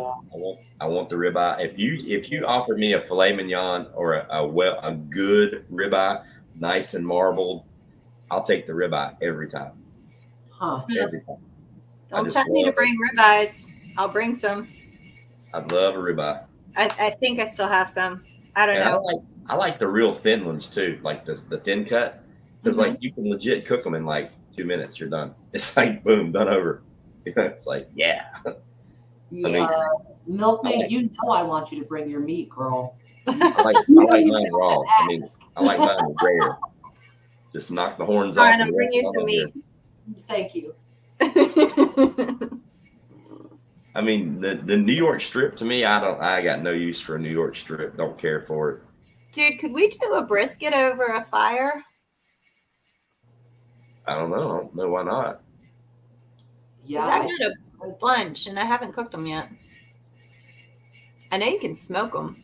I want the ribeye. If you offer me a filet mignon or a good ribeye, nice and marbled, I'll take the ribeye every time. Huh. Every time. Don't tempt me to bring ribeyes. I'll bring some. I love a ribeye. I think I still have some. I don't know. I like the real thin ones too, like the thin cut, because like you can legit cook them in like 2 minutes. You're done. It's like boom, done over. It's like yeah. Yeah. Milkmaid, you know I want you to bring your meat, girl. I like mine raw. I mean, I like mine rare. Just knock the horns off. All right, I'll bring you some meat. Thank you. I mean, the New York strip to me, I got no use for a New York strip. Don't care for it. Dude, could we do a brisket over a fire? I don't know. I don't know why not. Yeah. I did a bunch and I haven't cooked them yet. I know you can smoke them.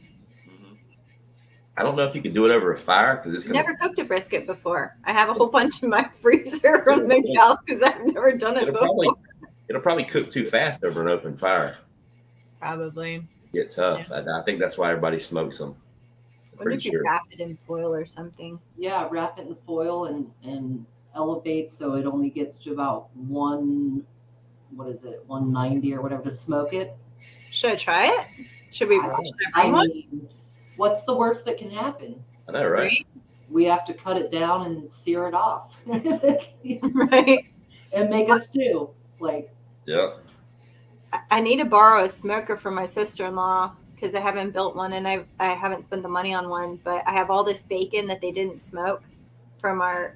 I don't know if you can do it over a fire because it's Never cooked a brisket before. I have a whole bunch in my freezer from the house because I've never done it before. It'll probably cook too fast over an open fire. Probably. Get tough. Yeah. I think that's why everybody smokes them. What if you wrap it in foil or something? Yeah, wrap it in foil and elevate so it only gets to about 190 or whatever to smoke it. Should I try it? Should we? I mean, what's the worst that can happen? I know, right? We have to cut it down and sear it off. Right. And make a stew. Like. Yeah. I need to borrow a smoker for my sister-in-law because I haven't built one and I haven't spent the money on one, but I have all this bacon that they didn't smoke from our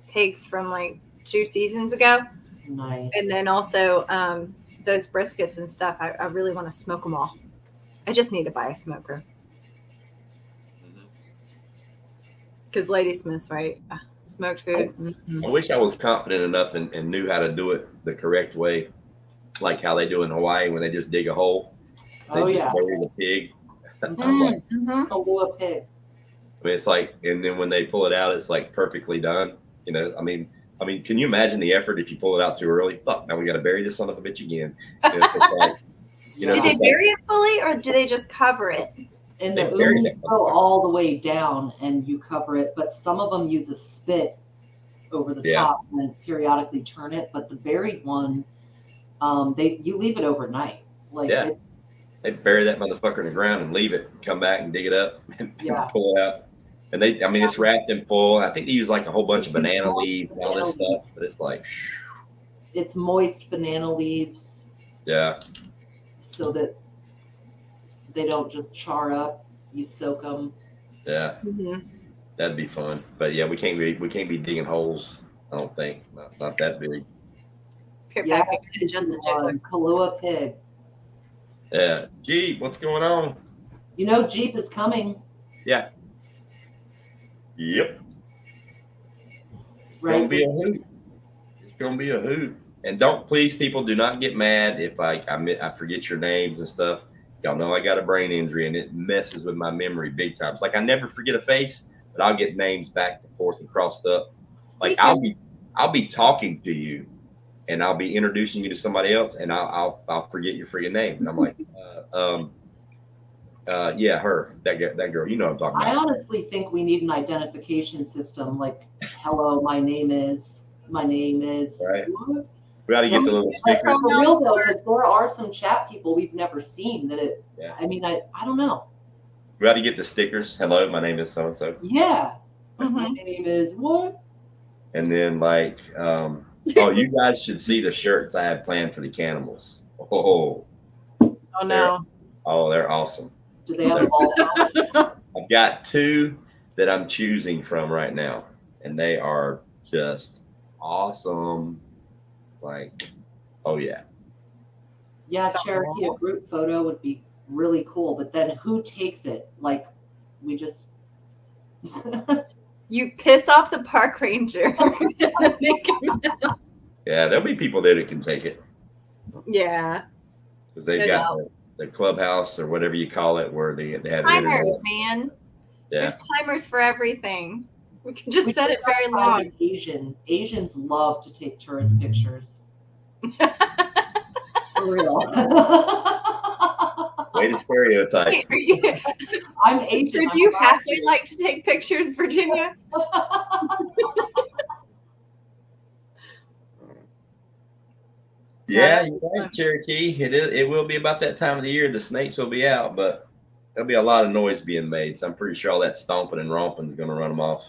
pigs from like 2 seasons ago. Nice. And then also those briskets and stuff. I really want to smoke them all. I just need to buy a smoker. Because Ladysmiths, right? Smoked food. I wish I was confident enough and knew how to do it the correct way, like how they do in Hawaii when they just dig a hole. They just bury the pig. A pig. I mean, it's like, and then when they pull it out, it's like perfectly done. You know, I mean, can you imagine the effort if you pull it out too early? Fuck, now we got to bury this son of a bitch again. You know, so it's like, you know, do they bury it fully or do they just cover it? And the umi go all the way down and you cover it, but some of them use a spit over the Yeah. top and then periodically turn it. But the buried one, you leave it overnight. Like Yeah. They bury that motherfucker in the ground and leave it, come back and dig it up and Yeah. pull it out. And it's wrapped in full. I think they use like a whole bunch of banana leaves and all this stuff, but it's like, it's moist banana leaves yeah, so that they don't just char up. You soak them. yeah, that'd be fun. But yeah, we can't be digging holes. I don't think not that big. Yeah, just a Kahlua pig. Yeah, Jeep, what's going on? You know, Jeep is coming. Yeah. Yep. Right. It's gonna be a hoot. It's gonna be a hoot. And please, people, do not get mad if I forget your names and stuff. Y'all know I got a brain injury and it messes with my memory big time. It's like I never forget a face, but I'll get names back and forth and crossed up. Like I'll be talking to you and I'll be introducing you to somebody else and I'll forget your freaking name. And I'm like, yeah, her, that girl, you know what I'm talking about. I honestly think we need an identification system like, hello, my name is. Right. We got to get the little stickers. For real though, because there are some chat people we've never seen that I mean, I don't know. We got to get the stickers. Hello, my name is so and so. Yeah. My name is what? And then like, you guys should see the shirts I have planned for the cannibals. Oh no. They're awesome. Do they have a ball? I've got 2 that I'm choosing from right now, and they are just awesome. Like, oh yeah. Yeah, Cherokee, a group photo would be really cool, but then who takes it? Like, we just. You piss off the park ranger. Yeah, there'll be people there that can take it. Yeah. Because they've got the clubhouse or whatever you call it, where they have timers, man. Yeah. There's timers for everything. We can just set it very long. Asians love to take tourist pictures. For real. Way to stereotype. I'm Asian. So do you halfway like to take pictures, Virginia? Yeah, you're right, Cherokee. It will be about that time of the year. The snakes will be out, but there'll be a lot of noise being made. So I'm pretty sure all that stomping and romping is going to run them off.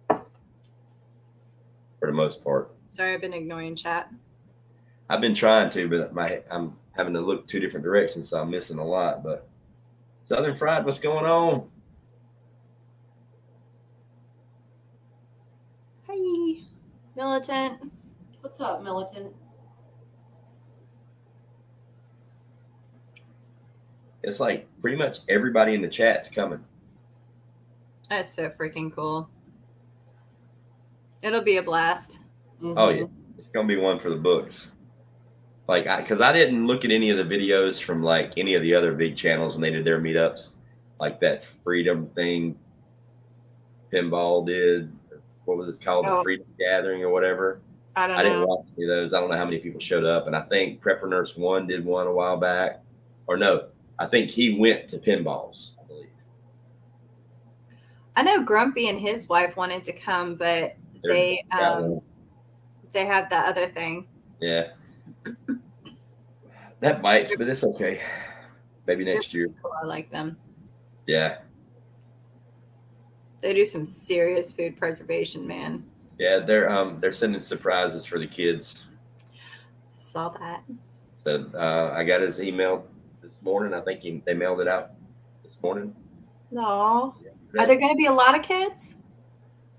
For the most part. Sorry, I've been ignoring chat. I've been trying to, but I'm having to look 2 different directions, so I'm missing a lot. But Southern Fried, what's going on? Hi, Militant. What's up, Militant? It's like pretty much everybody in the chat's coming. That's so freaking cool. It'll be a blast. Oh yeah, it's gonna be one for the books. Like, because I didn't look at any of the videos from like any of the other big channels when they did their meetups, like that Freedom thing. Pinball did. What was it called? The Freedom Gathering or whatever. I didn't watch any of those. I don't know how many people showed up, and I think Prepper Nurse 1 did one a while back, or no, I think he went to pinballs. I believe. I know Grumpy and his wife wanted to come, but they had that other thing. Yeah. That bites, but it's okay. Maybe next year. I like them. Yeah. They do some serious food preservation, man. Yeah, they're sending surprises for the kids. I saw that. So I got his email this morning. I think they mailed it out this morning. No. Are there going to be a lot of kids?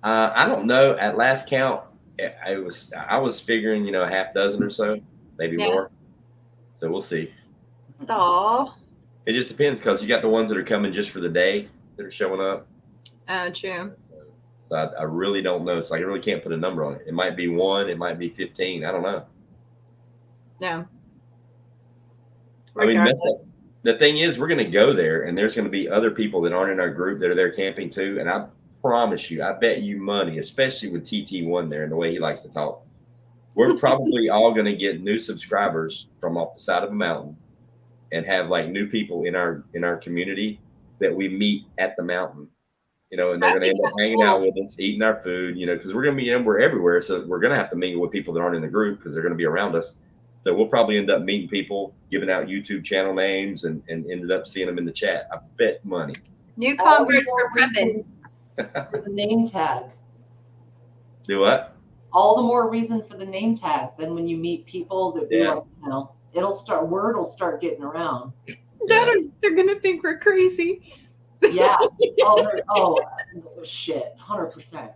I don't know. At last count, I was figuring, a half dozen or so, maybe more. So we'll see. Aw. It just depends, because you got the ones that are coming just for the day that are showing up. Oh, true. So I really don't know. So I really can't put a number on it. It might be 1. It might be 15. I don't know. No. I mean, the thing is, we're going to go there, and there's going to be other people that aren't in our group that are there camping too. And I promise you, I bet you money, especially with TT1 there and the way he likes to talk, we're probably all going to get new subscribers from off the side of a mountain and have like new people in our community that we meet at the mountain. you know, and they're going to end up hanging out with us, eating our food, you know, because we're going to be, we're everywhere. So we're going to have to mingle with people that aren't in the group because they're going to be around us. So we'll probably end up meeting people, giving out YouTube channel names, and ended up seeing them in the chat. I bet money. New converts for prepping. For the name tag. Do what? All the more reason for the name tag. Then when you meet people that be like, you know, word will start getting around. They're going to think we're crazy. Yeah. Shit. 100%.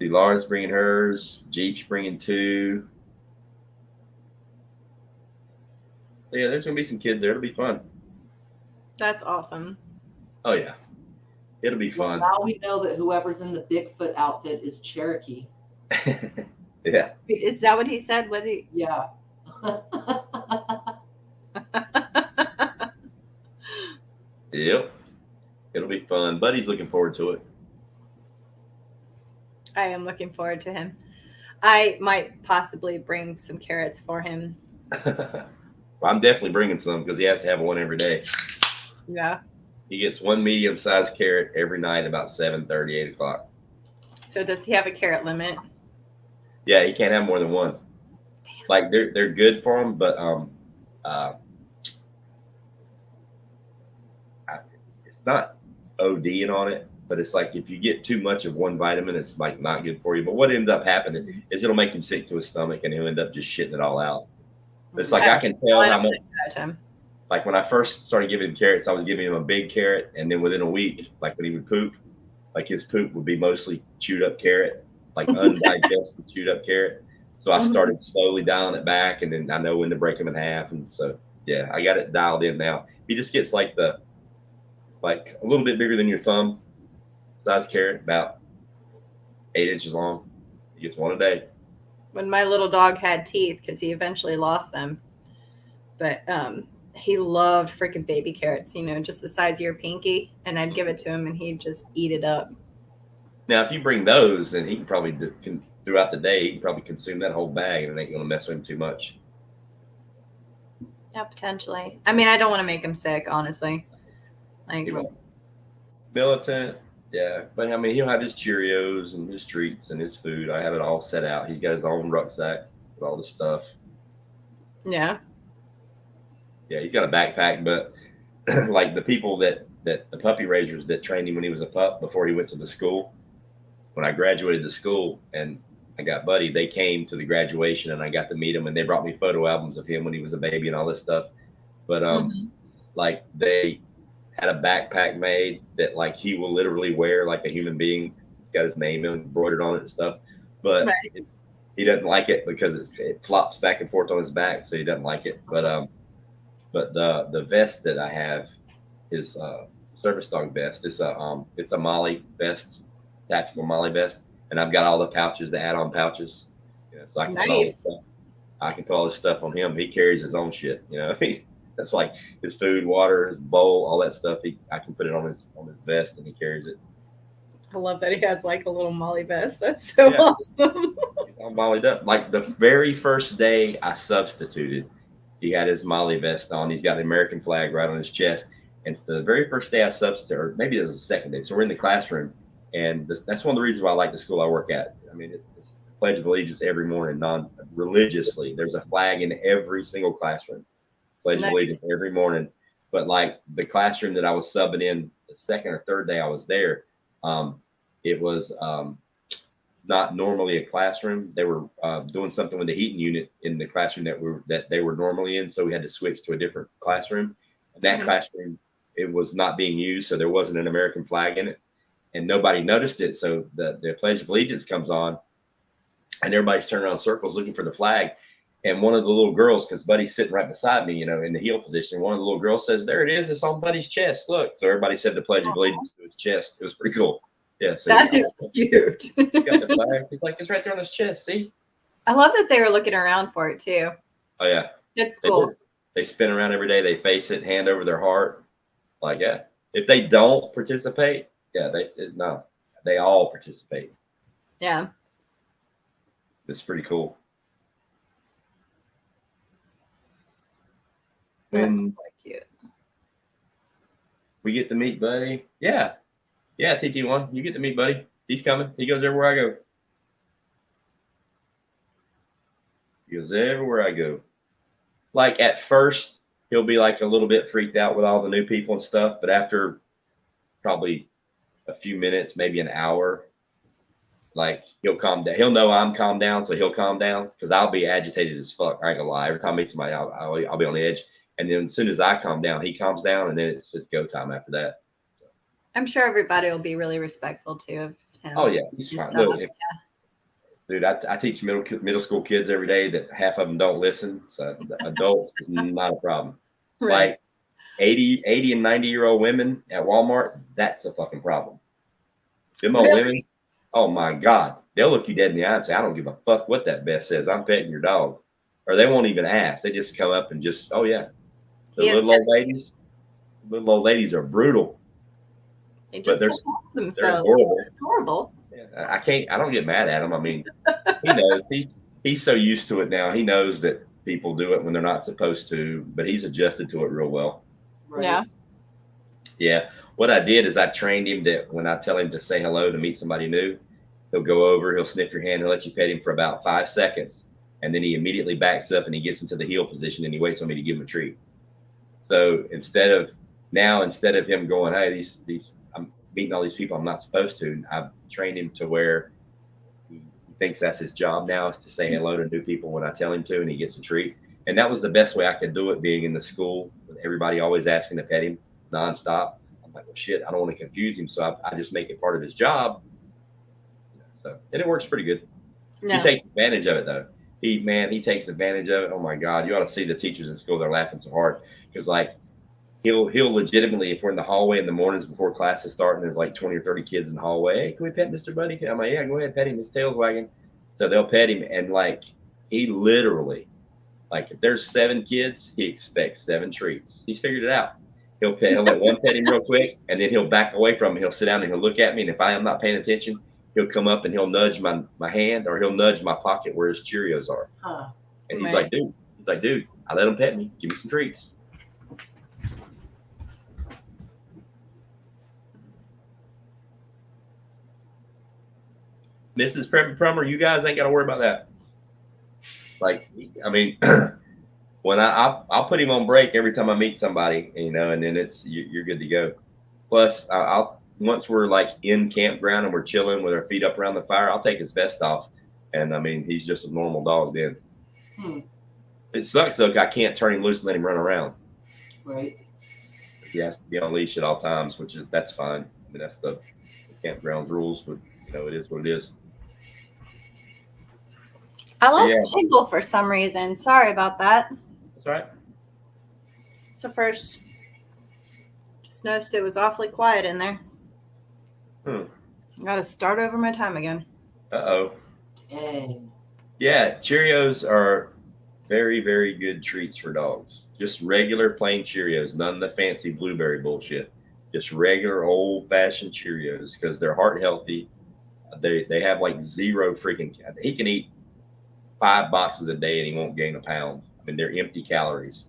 See, Laura's bringing hers. Jeep's bringing 2. So yeah, there's gonna be some kids there. It'll be fun. That's awesome. Oh yeah, it'll be fun. Well, now we know that whoever's in the Bigfoot outfit is Cherokee. Yeah. Is that what he said? Yeah. Yep. It'll be fun. Buddy's looking forward to it. I am looking forward to him. I might possibly bring some carrots for him. Well, I'm definitely bringing some because he has to have one every day. Yeah. He gets one medium-sized carrot every night about 7:30, 8 o'clock. So does he have a carrot limit? Yeah, he can't have more than one. Damn. Like they're good for him, but it's not ODing on it. But it's like if you get too much of one vitamin, it's like not good for you. But what ends up happening is it'll make him sick to his stomach, and he'll end up just shitting it all out. It's like I can tell how much. Like when I first started giving him carrots, I was giving him a big carrot, and then within a week, like when he would poop, like his poop would be mostly chewed up carrot, like undigested chewed up carrot. So I started slowly dialing it back, and then I know when to break him in half. And so yeah, I got it dialed in now. He just gets like a little bit bigger than your thumb size carrot, about 8 inches long. He gets one a day. When my little dog had teeth, because he eventually lost them, but he loved freaking baby carrots, you know, just the size of your pinky, and I'd give it to him and he'd just eat it up. Now if you bring those, then he can probably throughout the day he can probably consume that whole bag, and it ain't gonna mess with him too much. Yeah, potentially. I mean, I don't want to make him sick, honestly. Like, militant. Yeah, but I mean, he'll have his Cheerios and his treats and his food. I have it all set out. He's got his own rucksack with all the stuff. yeah. Yeah, he's got a backpack, but like the people that the puppy raisers that trained him when he was a pup before he went to the school, when I graduated the school and I got Buddy, they came to the graduation and I got to meet him, and they brought me photo albums of him when he was a baby and all this stuff. But like they had a backpack made that like he will literally wear like a human being. It's got his name embroidered on it and stuff, but he doesn't like it because it flops back and forth on his back, so he doesn't like it. But the vest that I have is service dog vest. It's a Molly vest, tactical Molly vest, and I've got all the pouches, the add-on pouches. You know, so I can put all this stuff. I can put all this stuff on him. He carries his own shit. You know, that's like his food, water, his bowl, all that stuff. I can put it on his vest, and he carries it. I love that he has like a little Molly vest. That's so awesome. He's all mollied up. Like the very first day I substituted, he had his Molly vest on. He's got the American flag right on his chest. And the very first day I substituted, or maybe it was the second day. So we're in the classroom, and that's one of the reasons why I like the school I work at. I mean, it's Pledge of Allegiance every morning, non-religiously. There's a flag in every single classroom. Pledge of Allegiance every morning. But like the classroom that I was subbing in the second or third day I was there, it was not normally a classroom. They were doing something with the heating unit in the classroom that they were normally in, so we had to switch to a different classroom. And that classroom, it was not being used, so there wasn't an American flag in it, and nobody noticed it. So the Pledge of Allegiance comes on, and everybody's turning around in circles looking for the flag. And one of the little girls, because Buddy's sitting right beside me, you know, in the heel position, one of the little girls says, "There it is. It's on Buddy's chest. Look." So everybody said the Pledge of Allegiance to his chest. It was pretty cool. Yeah, so that is cute. He got the flag. He's like, it's right there on his chest. See? I love that they were looking around for it too. Oh yeah, it's cool. They spin around every day. They face it, hand over their heart. Like, yeah. If they don't participate, yeah, they all participate. Yeah, it's pretty cool. That's quite cute. We get to meet Buddy. Yeah. Yeah, TT1. You get to meet Buddy. He's coming. He goes everywhere I go. He goes everywhere I go. Like at first, he'll be like a little bit freaked out with all the new people and stuff. But after probably a few minutes, maybe an hour, like he'll calm down. He'll know I'm calmed down, so he'll calm down because I'll be agitated as fuck. I ain't gonna lie. Every time I meet somebody, I'll be on the edge. And then as soon as I calm down, he calms down, and then it's go time after that. So. I'm sure everybody will be really respectful too of him. Oh yeah, he's fine. Look, dude, I teach middle school kids every day that half of them don't listen. So the adults is not a problem. Right. Like 80 and 90-year-old women at Walmart, that's a fucking problem. Them old women, oh my God, they'll look you dead in the eye and say, I don't give a fuck what that Beth says. I'm petting your dog. Or they won't even ask. They just come up and just, oh yeah. The little old ladies are brutal. They just but can't help themselves. They're horrible. Yeah, I don't get mad at him. I mean, he knows he's so used to it now. He knows that people do it when they're not supposed to, but he's adjusted to it real well. Right. Yeah. Yeah. What I did is I trained him that when I tell him to say hello to meet somebody new, he'll go over, he'll sniff your hand, he'll let you pet him for about 5 seconds. And then he immediately backs up and he gets into the heel position and he waits on me to give him a treat. So instead of him going, hey, these I'm meeting all these people I'm not supposed to, I've trained him to where he thinks that's his job now is to say hello to new people when I tell him to, and he gets a treat. And that was the best way I could do it, being in the school with everybody always asking to pet him nonstop. I'm like, well, shit, I don't want to confuse him, so I just make it part of his job. So, and it works pretty good. No. He takes advantage of it, though. He takes advantage of it. Oh my God, you ought to see the teachers in school. They're laughing so hard because like he'll legitimately, if we're in the hallway in the mornings before class is starting, there's like 20 or 30 kids in the hallway. Hey, can we pet Mr. Buddy? I'm like, yeah, go ahead, pet him. His tail's wagging. So they'll pet him, and like he literally, like if there's 7 kids, he expects 7 treats. He's figured it out. He'll let one pet him real quick, and then he'll back away from him. He'll sit down and he'll look at me, and if I am not paying attention, he'll come up and he'll nudge my hand, or he'll nudge my pocket where his Cheerios are. And he's like, dude, I let him pet me. Give me some treats. Mrs. Prummer, you guys ain't got to worry about that. Like, I mean, when I'll put him on break every time I meet somebody, you know, and then you're good to go. Plus, once we're like in campground and we're chilling with our feet up around the fire, I'll take his vest off. And I mean, he's just a normal dog then. It sucks though, I can't turn him loose and let him run around. Right. He has to be on leash at all times, that's fine. I mean, that's the campground rules, but you know, it is what it is. I lost Tingle for some reason. Sorry about that. That's right. It's a first. Just noticed it was awfully quiet in there. I got to start over my time again. Uh-oh. Dang. Yeah, Cheerios are very, very good treats for dogs. Just regular plain Cheerios, none of the fancy blueberry bullshit. Just regular old-fashioned Cheerios because they're heart healthy. They have like zero freaking. He can eat 5 boxes a day and he won't gain a pound. I mean, they're empty calories.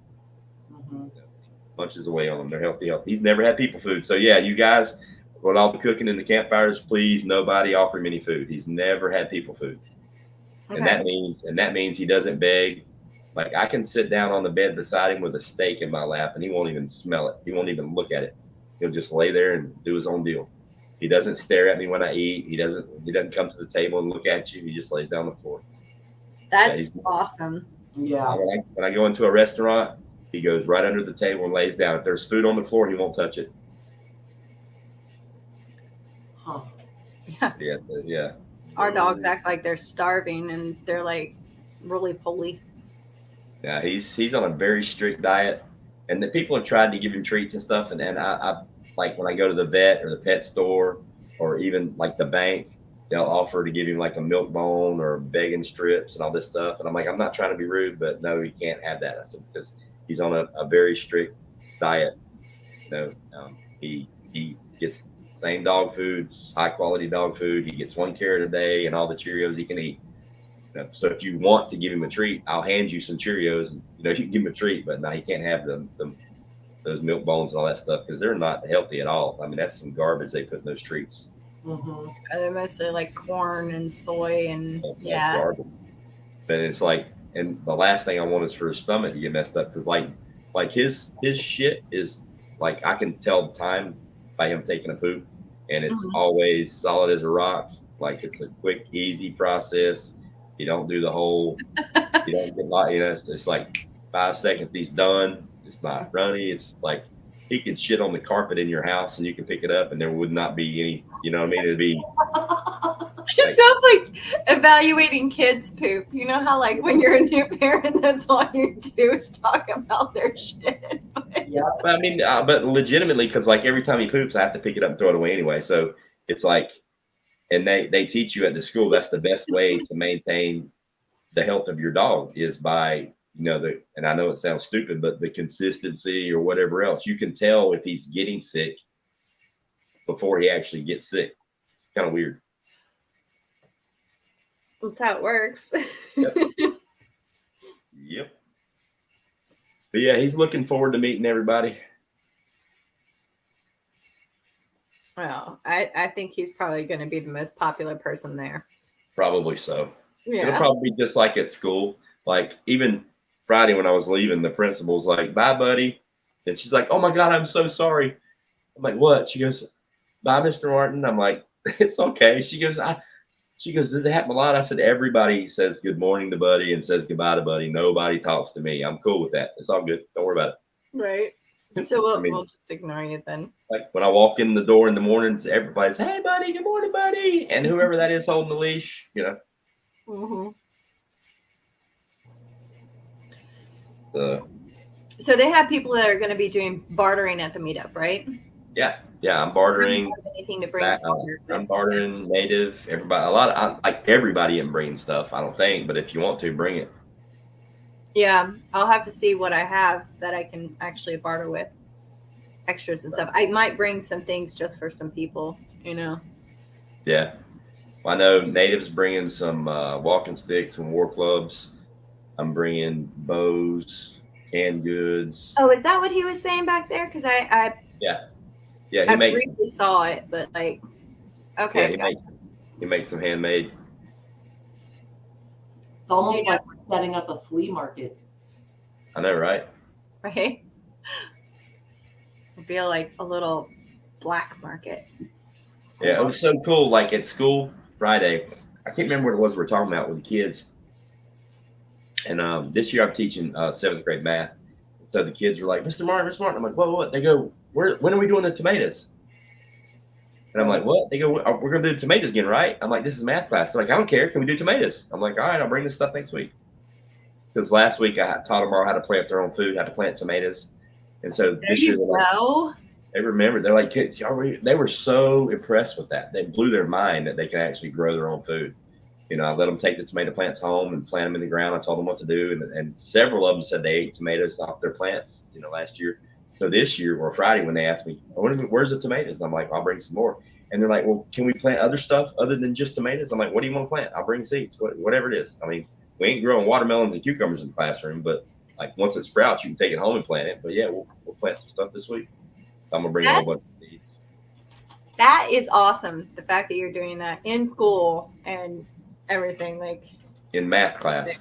Munches away on them. They're healthy. He's never had people food. So yeah, you guys, with all the cooking in the campfires, please nobody offer him any food. He's never had people food. Okay. And that means he doesn't beg. Like I can sit down on the bed beside him with a steak in my lap and he won't even smell it. He won't even look at it. He'll just lay there and do his own deal. He doesn't stare at me when I eat. He doesn't come to the table and look at you. He just lays down on the floor. That's awesome. Yeah. When I go into a restaurant, he goes right under the table and lays down. If there's food on the floor, he won't touch it. Huh. Yeah. Our dogs act like they're starving and they're like roly-poly. Yeah, he's on a very strict diet. And the people have tried to give him treats and stuff. And I like when I go to the vet or the pet store or even like the bank, they'll offer to give him like a milk bone or bacon strips and all this stuff. And I'm like, I'm not trying to be rude, but no, he can't have that. I said, because he's on a very strict diet. You know, he gets the same dog food, high quality dog food. He gets 1 carrot a day and all the Cheerios he can eat. You know, so if you want to give him a treat, I'll hand you some Cheerios and you know you can give him a treat, but no, he can't have them those milk bones and all that stuff, because they're not healthy at all. I mean, that's some garbage they put in those treats. Mm-hmm. They're mostly like corn and soy and That's yeah. garbage. But it's like, and the last thing I want is for his stomach to get messed up, because like his shit is like, I can tell the time by him taking a poop, and it's always solid as a rock. Like, it's a quick, easy process. You don't do the whole, you don't get like, it's like 5 seconds, he's done. It's not runny. It's like he could shit on the carpet in your house and you can pick it up and there would not be any, you know what I mean? It'd be It sounds like evaluating kids' poop. You know how, like, when you're a new parent, that's all you do is talk about their shit. Yeah. But I mean, but legitimately, because like every time he poops, I have to pick it up and throw it away anyway. So it's like, and they teach you at the school that's the best way to maintain the health of your dog is by, and I know it sounds stupid, but the consistency or whatever else. You can tell if he's getting sick before he actually gets sick. It's kind of weird. That's how it works. Yep. Yep. But yeah, he's looking forward to meeting everybody. Well, I think he's probably going to be the most popular person there. Probably so. Yeah. It'll probably be just like at school. Like even Friday when I was leaving, the principal's like, "Bye, buddy," and she's like, "Oh my God, I'm so sorry." I'm like, "What?" She goes, "Bye, Mr. Martin." I'm like, "It's okay." She goes, "Does it happen a lot?" I said, "Everybody says good morning to Buddy and says goodbye to Buddy. Nobody talks to me. I'm cool with that. It's all good. Don't worry about it." Right. So we'll, I mean, we'll just ignore you then. like when I walk in the door in the mornings, everybody's, "Hey, Buddy, good morning, Buddy," and whoever that is holding the leash, Mm-hmm. So they have people that are going to be doing bartering at the meetup, right? yeah, I'm bartering. Anything to bring forward, I'm bartering native. Everybody, like everybody in bringing stuff. I don't think, but if you want to, bring it. Yeah, I'll have to see what I have that I can actually barter with, extras and stuff. I might bring some things just for some people, Yeah, well, I know natives bringing some walking sticks and war clubs. I'm bringing bows, canned goods. Oh, is that what he was saying back there? Because I He makes. briefly saw it, but like, okay. Yeah, he makes some handmade. It's almost like we're setting up a flea market. I know, right? Right. I feel like a little black market. Yeah, it was so cool. Like at school Friday, I can't remember what it was we were talking about with the kids. And this year I'm teaching 7th grade math. So the kids were like, "Mr. Martin, Mr. Martin." I'm like, "What? They go, when are we doing the tomatoes?" And I'm like, "What?" They go, "We're going to do tomatoes again, right?" I'm like, "This is math class." They're like, "I don't care. Can we do tomatoes?" I'm like, "All right, I'll bring this stuff next week." Because last week I taught them all how to plant their own food, how to plant tomatoes. And so this year they remembered. They're like, they were so impressed with that. They blew their mind that they can actually grow their own food. I let them take the tomato plants home and plant them in the ground. I told them what to do. And several of them said they ate tomatoes off their plants, last year. So this year or Friday when they asked me, "Where's the tomatoes?" I'm like, "I'll bring some more." And they're like, "Well, can we plant other stuff other than just tomatoes?" I'm like, "What do you want to plant? I'll bring seeds, whatever it is." I mean, we ain't growing watermelons and cucumbers in the classroom, but like once it sprouts, you can take it home and plant it. But yeah, we'll plant some stuff this week. So I'm gonna bring a whole bunch of seeds. That is awesome. The fact that you're doing that in school and everything, like in math class.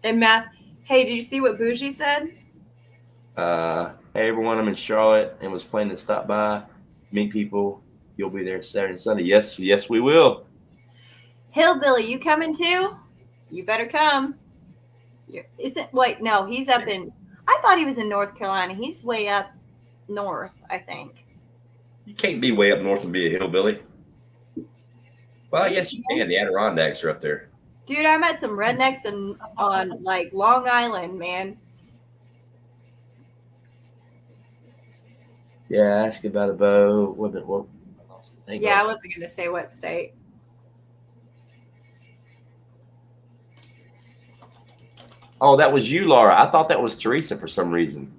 In math. Hey, did you see what Bougie said? Hey everyone, I'm in Charlotte and was planning to stop by, meet people. You'll be there Saturday and Sunday. Yes, we will. Hillbilly, you coming too? You better come. Wait, no, he's up in, I thought he was in North Carolina. He's way up north, I think. You can't be way up north and be a hillbilly. Well, I guess you can. The Adirondacks are up there. Dude, I met some rednecks on like Long Island, man. Yeah, ask about a bow. I wasn't going to say what state. Oh, that was you, Laura. I thought that was Teresa for some reason.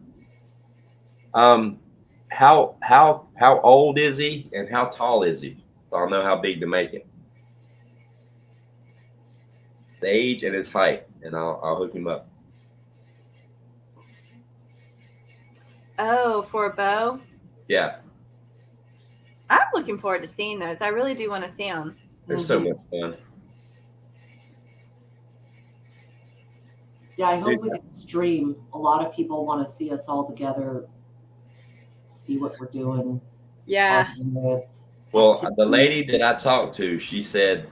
How old is he and how tall is he? So I'll know how big to make it. The age and his height, and I'll hook him up. Oh, for a bow? Yeah, I'm looking forward to seeing those. I really do want to see them. they're so much fun. Yeah, I hope we can stream. A lot of people want to see us all together, see what we're doing. Yeah. Well, the lady that I talked to, she said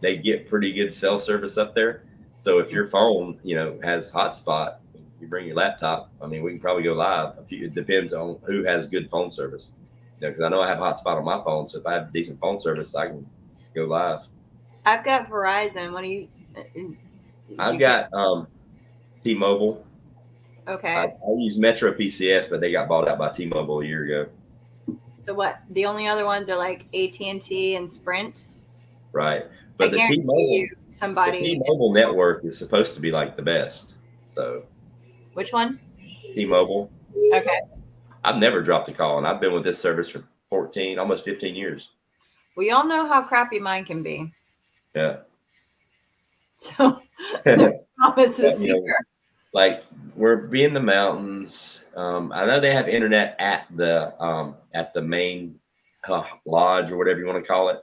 they get pretty good cell service up there. So if your phone, has hotspot, you bring your laptop. I mean, we can probably go live. It depends on who has good phone service. Because I know I have hotspot on my phone, so if I have decent phone service, I can go live. I've got Verizon. What do you? I've got T-Mobile. Okay. I use Metro PCS, but they got bought out by T-Mobile a year ago. So what? The only other ones are like AT&T and Sprint. Right, but the T-Mobile network is supposed to be like the best. So. Which one? T-Mobile. Okay. I've never dropped a call, and I've been with this service for 14, almost 15 years. We all know how crappy mine can be. Yeah. So, no promises here. Like we're in the mountains. I know they have internet at the main lodge or whatever you want to call it.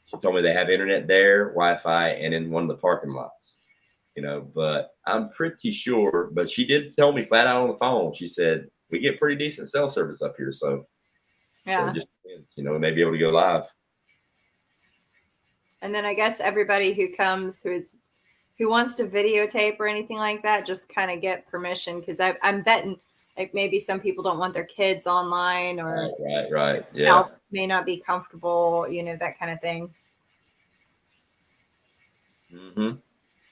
She told me they have internet there, Wi-Fi, and in one of the parking lots. But I'm pretty sure. But she did tell me flat out on the phone. She said we get pretty decent cell service up here, so yeah, it just depends. We may be able to go live. And then I guess everybody who comes who wants to videotape or anything like that, just kind of get permission, because I'm betting like maybe some people don't want their kids online, or right, yeah, else may not be comfortable, that kind of thing. Mm-hmm.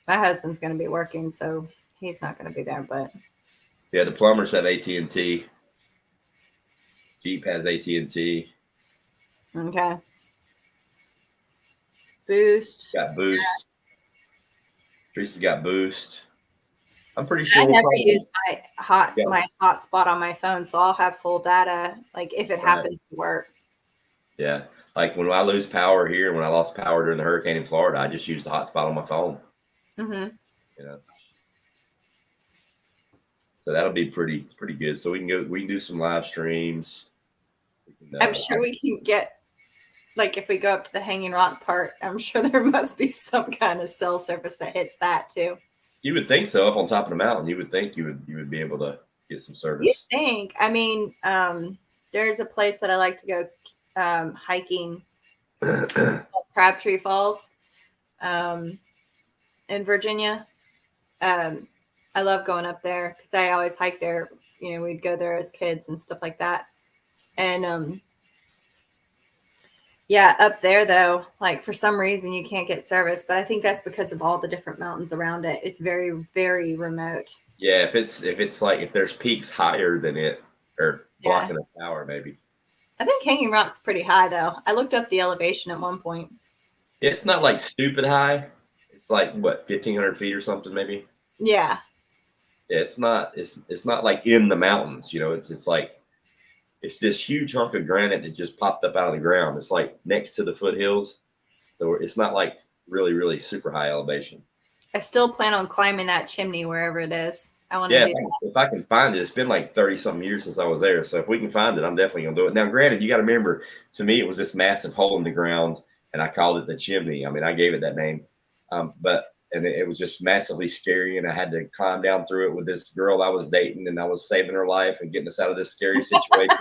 My husband's going to be working, so he's not going to be there. But yeah, the plumbers have AT&T. Jeep has AT&T. Okay. Boost. Got Boost. Yeah. Teresa's got Boost. I'm pretty sure. I never use my hotspot on my phone, so I'll have full data. Like if it happens to work. Yeah, like when I lose power here, when I lost power during the hurricane in Florida, I just used the hotspot on my phone. Mm-hmm. So that'll be pretty good. So we can do some live streams. I'm sure we can get, like, if we go up to the Hanging Rock part, I'm sure there must be some kind of cell service that hits that too. You would think so. Up on top of the mountain, you would think you would be able to get some service. You think? I mean, there's a place that I like to go hiking, Crabtree Falls, in Virginia. I love going up there because I always hike there. We'd go there as kids and stuff like that. And yeah, up there though, like for some reason you can't get service, but I think that's because of all the different mountains around it. It's very, very remote. Yeah, if there's peaks higher than it, or blocking the tower, maybe. I think Hanging Rock's pretty high though. I looked up the elevation at one point. It's not like stupid high. It's like what, 1,500 feet or something, maybe. Yeah. It's not like in the mountains, it's like it's this huge hunk of granite that just popped up out of the ground. It's like next to the foothills. So it's not like really, really super high elevation. I still plan on climbing that chimney wherever it is. I want to do that. If I can find it. It's been like 30 something years since I was there. So if we can find it, I'm definitely gonna do it. Now, granted, you got to remember, to me, it was this massive hole in the ground, and I called it the chimney. I mean, I gave it that name. And it was just massively scary, and I had to climb down through it with this girl I was dating, and I was saving her life and getting us out of this scary situation.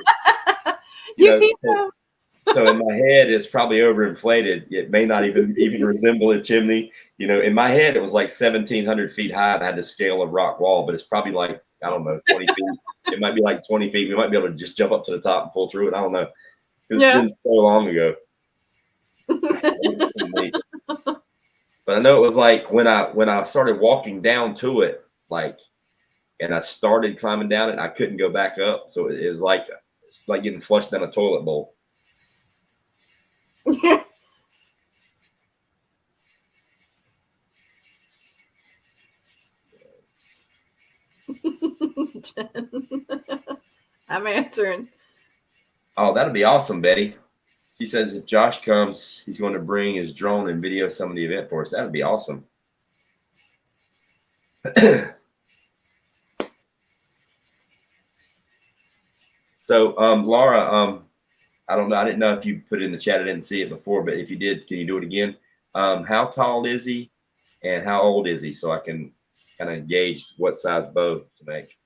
So in my head, it's probably overinflated. It may not even resemble a chimney. In my head, it was like 1,700 feet high, and I had to scale a rock wall, but it's probably like, I don't know, 20 feet. It might be like 20 feet. We might be able to just jump up to the top and pull through it. I don't know. It's been so long ago. But I know it was like when I started walking down to it, and I started climbing down it, I couldn't go back up. So it was like getting flushed down a toilet bowl. I'm answering. Oh, that'd be awesome, Betty. She says if Josh comes, he's going to bring his drone and video some of the event for us. That'd be awesome. So, Laura, I don't know. I didn't know if you put it in the chat. I didn't see it before, but if you did, can you do it again? How tall is he and how old is he? So I can kind of gauge what size bow to make.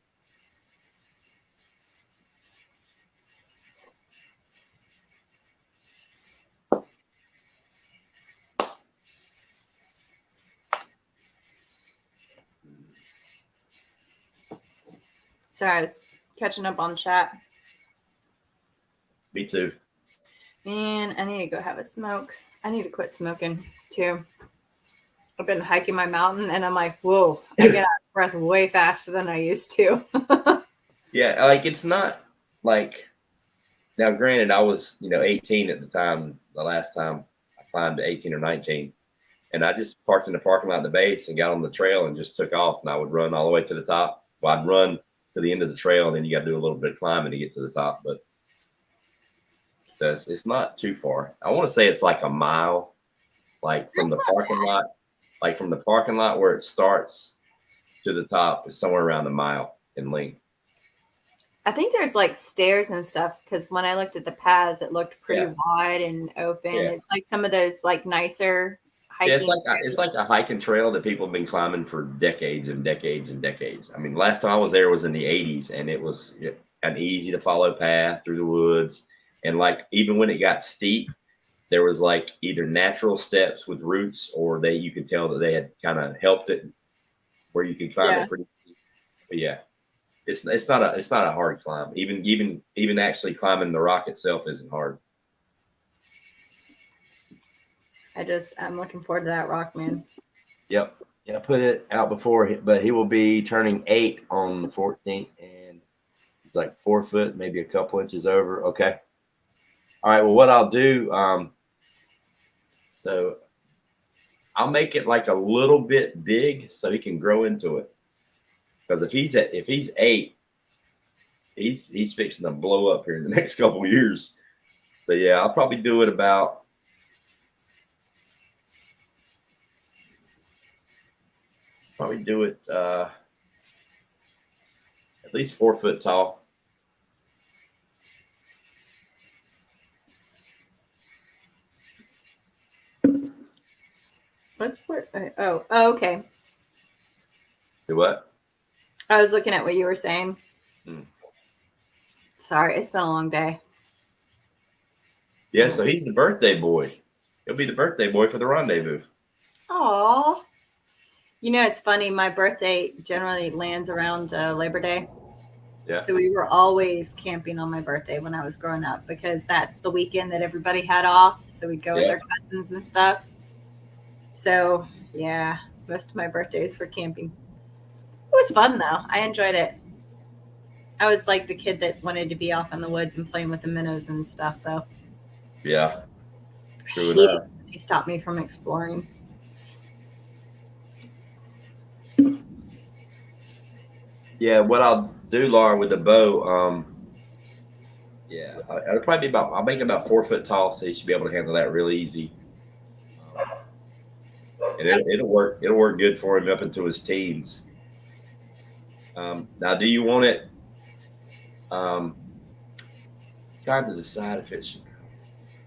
Sorry, I was catching up on chat. Me too. Man, I need to go have a smoke. I need to quit smoking too. I've been hiking my mountain and I'm like, whoa, I get out of breath way faster than I used to. Yeah, like it's not like now. Granted, I was 18 at the time. The last time I climbed to 18 or 19, and I just parked in the parking lot at the base and got on the trail and just took off. And I would run all the way to the top. Well, I'd run to the end of the trail, and then you got to do a little bit of climbing to get to the top. But it's not too far. I want to say it's like a mile, like from the parking lot, where it starts to the top is somewhere around a mile in length. I think there's like stairs and stuff because when I looked at the paths, it looked pretty Yeah. wide and open. Yeah. It's like some of those like nicer hiking. Yeah, it's like a hiking trail that people have been climbing for decades and decades and decades. I mean, last time I was there was in the 80s, and it was an easy to follow path through the woods. And like even when it got steep, there was like either natural steps with roots, or you could tell that they had kind of helped it where you could climb it pretty steep. But yeah, it's not a hard climb. Even actually climbing the rock itself isn't hard. I'm looking forward to that rock, man. Yep. Yeah, I put it out before, but he will be turning 8 on the 14th, and he's like 4 foot, maybe a couple inches over. Okay. All right. Well, what I'll do, so I'll make it like a little bit big so he can grow into it. Because if he's 8, he's fixing to blow up here in the next couple of years. So yeah, I'll probably do it about. Probably do it at least 4 foot tall. Oh, okay. Do what? I was looking at what you were saying. Hmm. Sorry, it's been a long day. Yeah, so he's the birthday boy. He'll be the birthday boy for the rendezvous. Aw. You know, it's funny. My birthday generally lands around Labor Day. Yeah. So we were always camping on my birthday when I was growing up because that's the weekend that everybody had off. So we'd go with their cousins and stuff. So, yeah, most of my birthdays were camping. It was fun, though. I enjoyed it. I was like the kid that wanted to be off in the woods and playing with the minnows and stuff, though. Yeah. True enough. They stopped me from exploring. Yeah, what I'll do, Laura, with the bow, yeah, it'll probably be I'll make it about 4 foot tall, so you should be able to handle that real easy. And it'll work good for him up into his teens. Now, do you want it? Trying to decide if it's.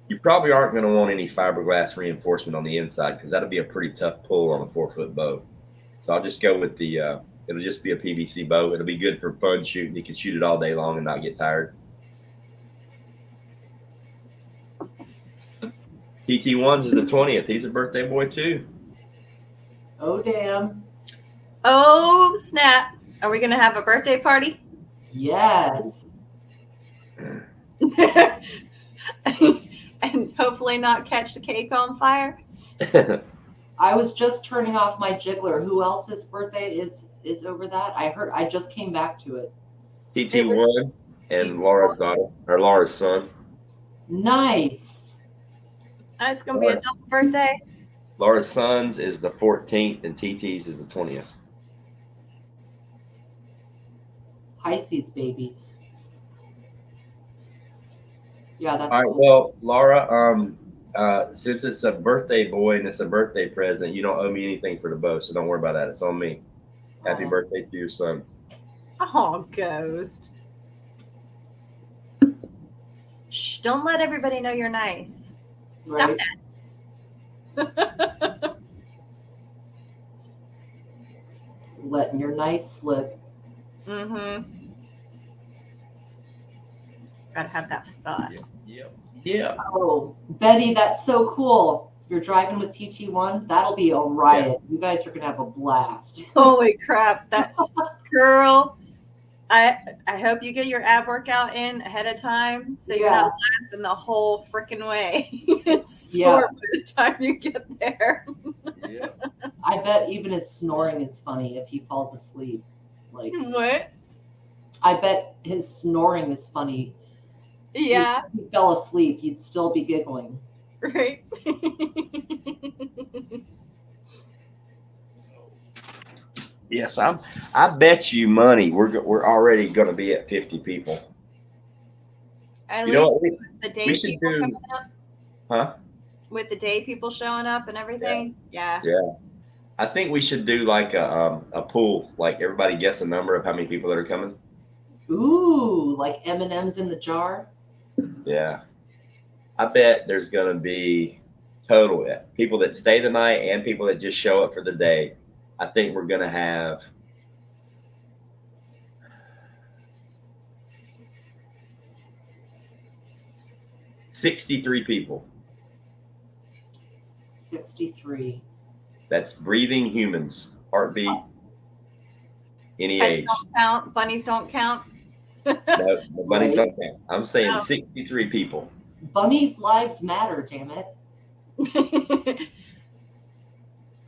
You probably aren't going to want any fiberglass reinforcement on the inside because that'll be a pretty tough pull on a 4 foot bow. So I'll just go with the. It'll just be a PVC bow. It'll be good for fun shooting. You can shoot it all day long and not get tired. TT1's is the 20th. He's a birthday boy too. Oh, damn. Oh, snap. Are we going to have a birthday party? Yes. And hopefully not catch the cake on fire? I was just turning off my jiggler. Who else's birthday is over that? I just came back to it. TT1 and Laura's daughter, or Laura's son. Nice. It's going to be a double birthday. Laura's son's is the 14th and TT's is the 20th. Pisces babies. Yeah, that's all right. cool. Well, Laura, since it's a birthday boy and it's a birthday present, you don't owe me anything for the bow, so don't worry about that. It's on me. Happy birthday to your son. Oh, Ghost. Shh, don't let everybody know you're nice. Stop Right. that. Letting your nice slip. Mm-hmm. Gotta have that facade. Yeah. Oh, Betty, that's so cool. You're driving with TT1. That'll be a riot. You guys are gonna have a blast. Holy crap. That girl. I hope you get your ab workout in ahead of time so you're not laughing the whole freaking way. It's sore by the time you get there. Yeah. I bet even his snoring is funny if he falls asleep. Like What? I bet his snoring is funny. Yeah. If he fell asleep, you'd still be giggling. Right. Yes, I bet you money we're already going to be at 50 people. At You know least what with the day we should people do? coming up, Huh? with the day people showing up and everything. Yeah. I think we should do like a pool, like everybody gets a number of how many people that are coming. Ooh, like M&Ms in the jar. Yeah. I bet there's going to be total people that stay the night and people that just show up for the day. I think we're going to have 63 people. 63. That's breathing humans, heartbeat, any Pets age. don't count. Bunnies don't count. No, the bunnies don't count. I'm saying No. 63 people. Bunnies' lives matter, damn it.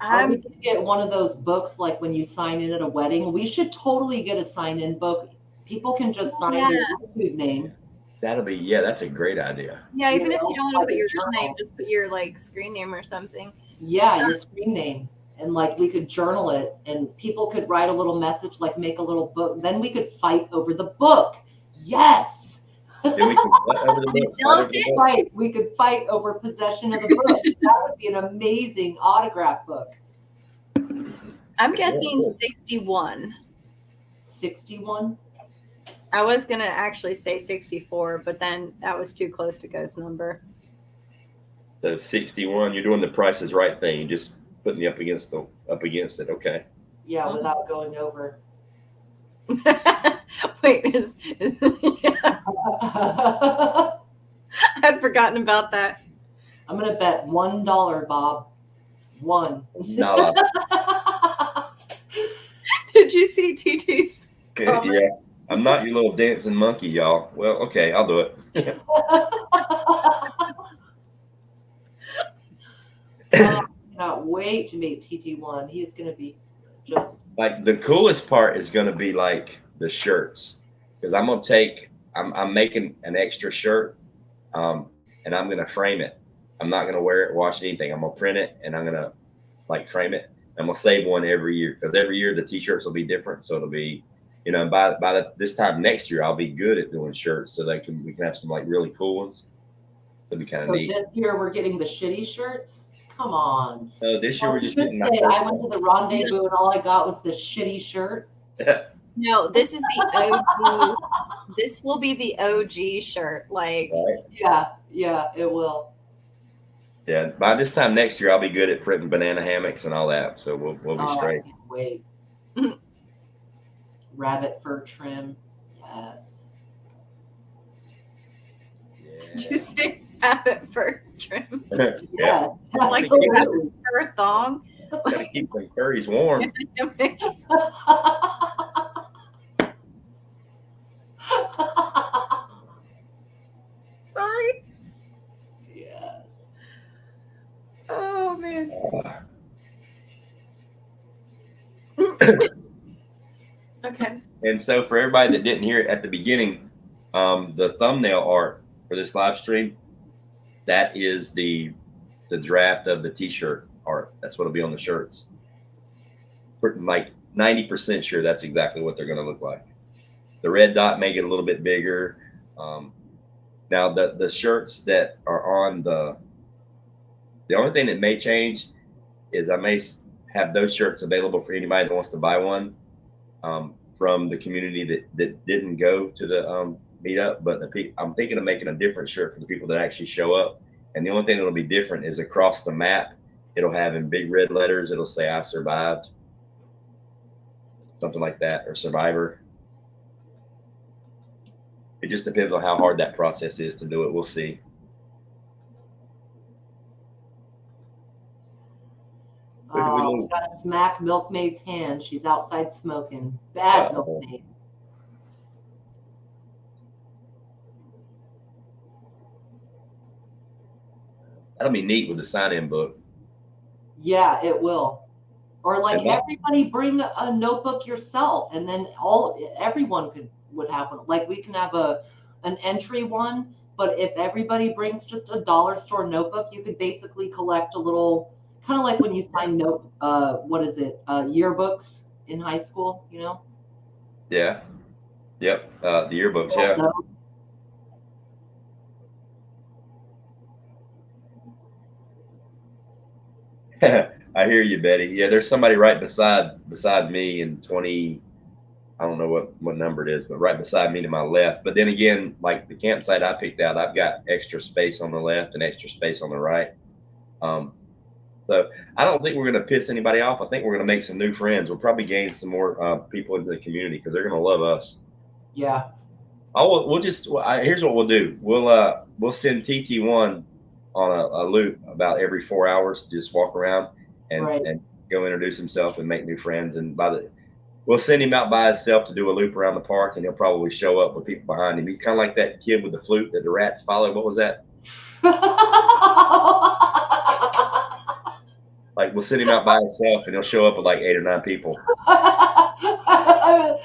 Are we going to get one of those books like when you sign in at a wedding? We should totally get a sign-in book. People can just sign their YouTube name. That'll be, that's a great idea. Yeah, even if you don't want to like put a your real journal. name, just put your like screen name or something. Yeah, your screen name. And like we could journal it and people could write a little message, like make a little book. Then we could fight over the book. Yes. Then we can fight over the book. Fight over the book. Right. We could fight over possession of the book. That would be an amazing autograph book. I'm guessing 61. 61? I was going to actually say 64, but then that was too close to Ghost's number. So 61, you're doing the Price is Right thing. You're just putting me up against it. Okay. Yeah, without going over. Wait, I'd forgotten about that. I'm going to bet $1, Bob. One. No. Did you see TT's comment? Yeah. I'm not your little dancing monkey, y'all. Well, okay, I'll do it. I cannot wait to meet TT1. He is going to be just Like the coolest part is going to be like the shirts, because I'm making an extra shirt, and I'm going to frame it. I'm not going to wear it, wash anything. I'm going to print it and I'm going to like frame it. I'm going to save one every year, because every year the t-shirts will be different. So it'll be, by this time next year, I'll be good at doing shirts, so we can have some like really cool ones. It'll be kind of so neat. this year we're getting the shitty shirts. Come on. So this year we're just getting I went to the Rendezvous and all I got was the shitty shirt. No, this is the OG. This will be the OG shirt. Like, right? Yeah, it will. Yeah, by this time next year, I'll be good at printing banana hammocks and all that. So we'll be straight. I can't wait. Rabbit fur trim. Yes. did you say rabbit fur trim? Yeah. Like absolutely. rabbit fur thong? Gotta keep them furries warm. Sorry. Yes. Oh, man. Okay. And so for everybody that didn't hear it at the beginning, the thumbnail art for this live stream, that is the draft of the t-shirt art. That's what'll be on the shirts. We're like 90% sure that's exactly what they're going to look like. The red dot may get a little bit bigger. Now the shirts that are on the only thing that may change is I may have those shirts available for anybody that wants to buy one, from the community that didn't go to the meet up, but I'm thinking of making a different shirt for the people that actually show up. And the only thing that'll be different is across the map, it'll have in big red letters, it'll say I survived, something like that, or survivor. It just depends on how hard that process is to do it. We'll see. We got to smack Milkmaid's hand. She's outside smoking. Bad Milkmaid. That'll be neat with the sign-in book. Yeah, it will. Or like everybody bring a notebook yourself, and then everyone would have one. Like we can have an entry one, but if everybody brings just a dollar store notebook, you could basically collect a little, kind of like when you sign yearbooks in high school, you know? Yeah. Yep. The yearbooks, yeah. I hear you, Betty. Yeah, there's somebody right beside me in 20. I don't know what number it is, but right beside me to my left. But then again, like the campsite I picked out, I've got extra space on the left and extra space on the right. So I don't think we're going to piss anybody off. I think we're going to make some new friends. We'll probably gain some more people into the community because they're going to love us. Yeah. Here's what we'll do. We'll send TT1 on a loop about every 4 hours. Just walk around and go introduce himself and make new friends. And we'll send him out by himself to do a loop around the park, and he'll probably show up with people behind him. He's kind of like that kid with the flute that the rats follow. What was that? Like we'll send him out by himself, and he'll show up with like 8 or 9 people. I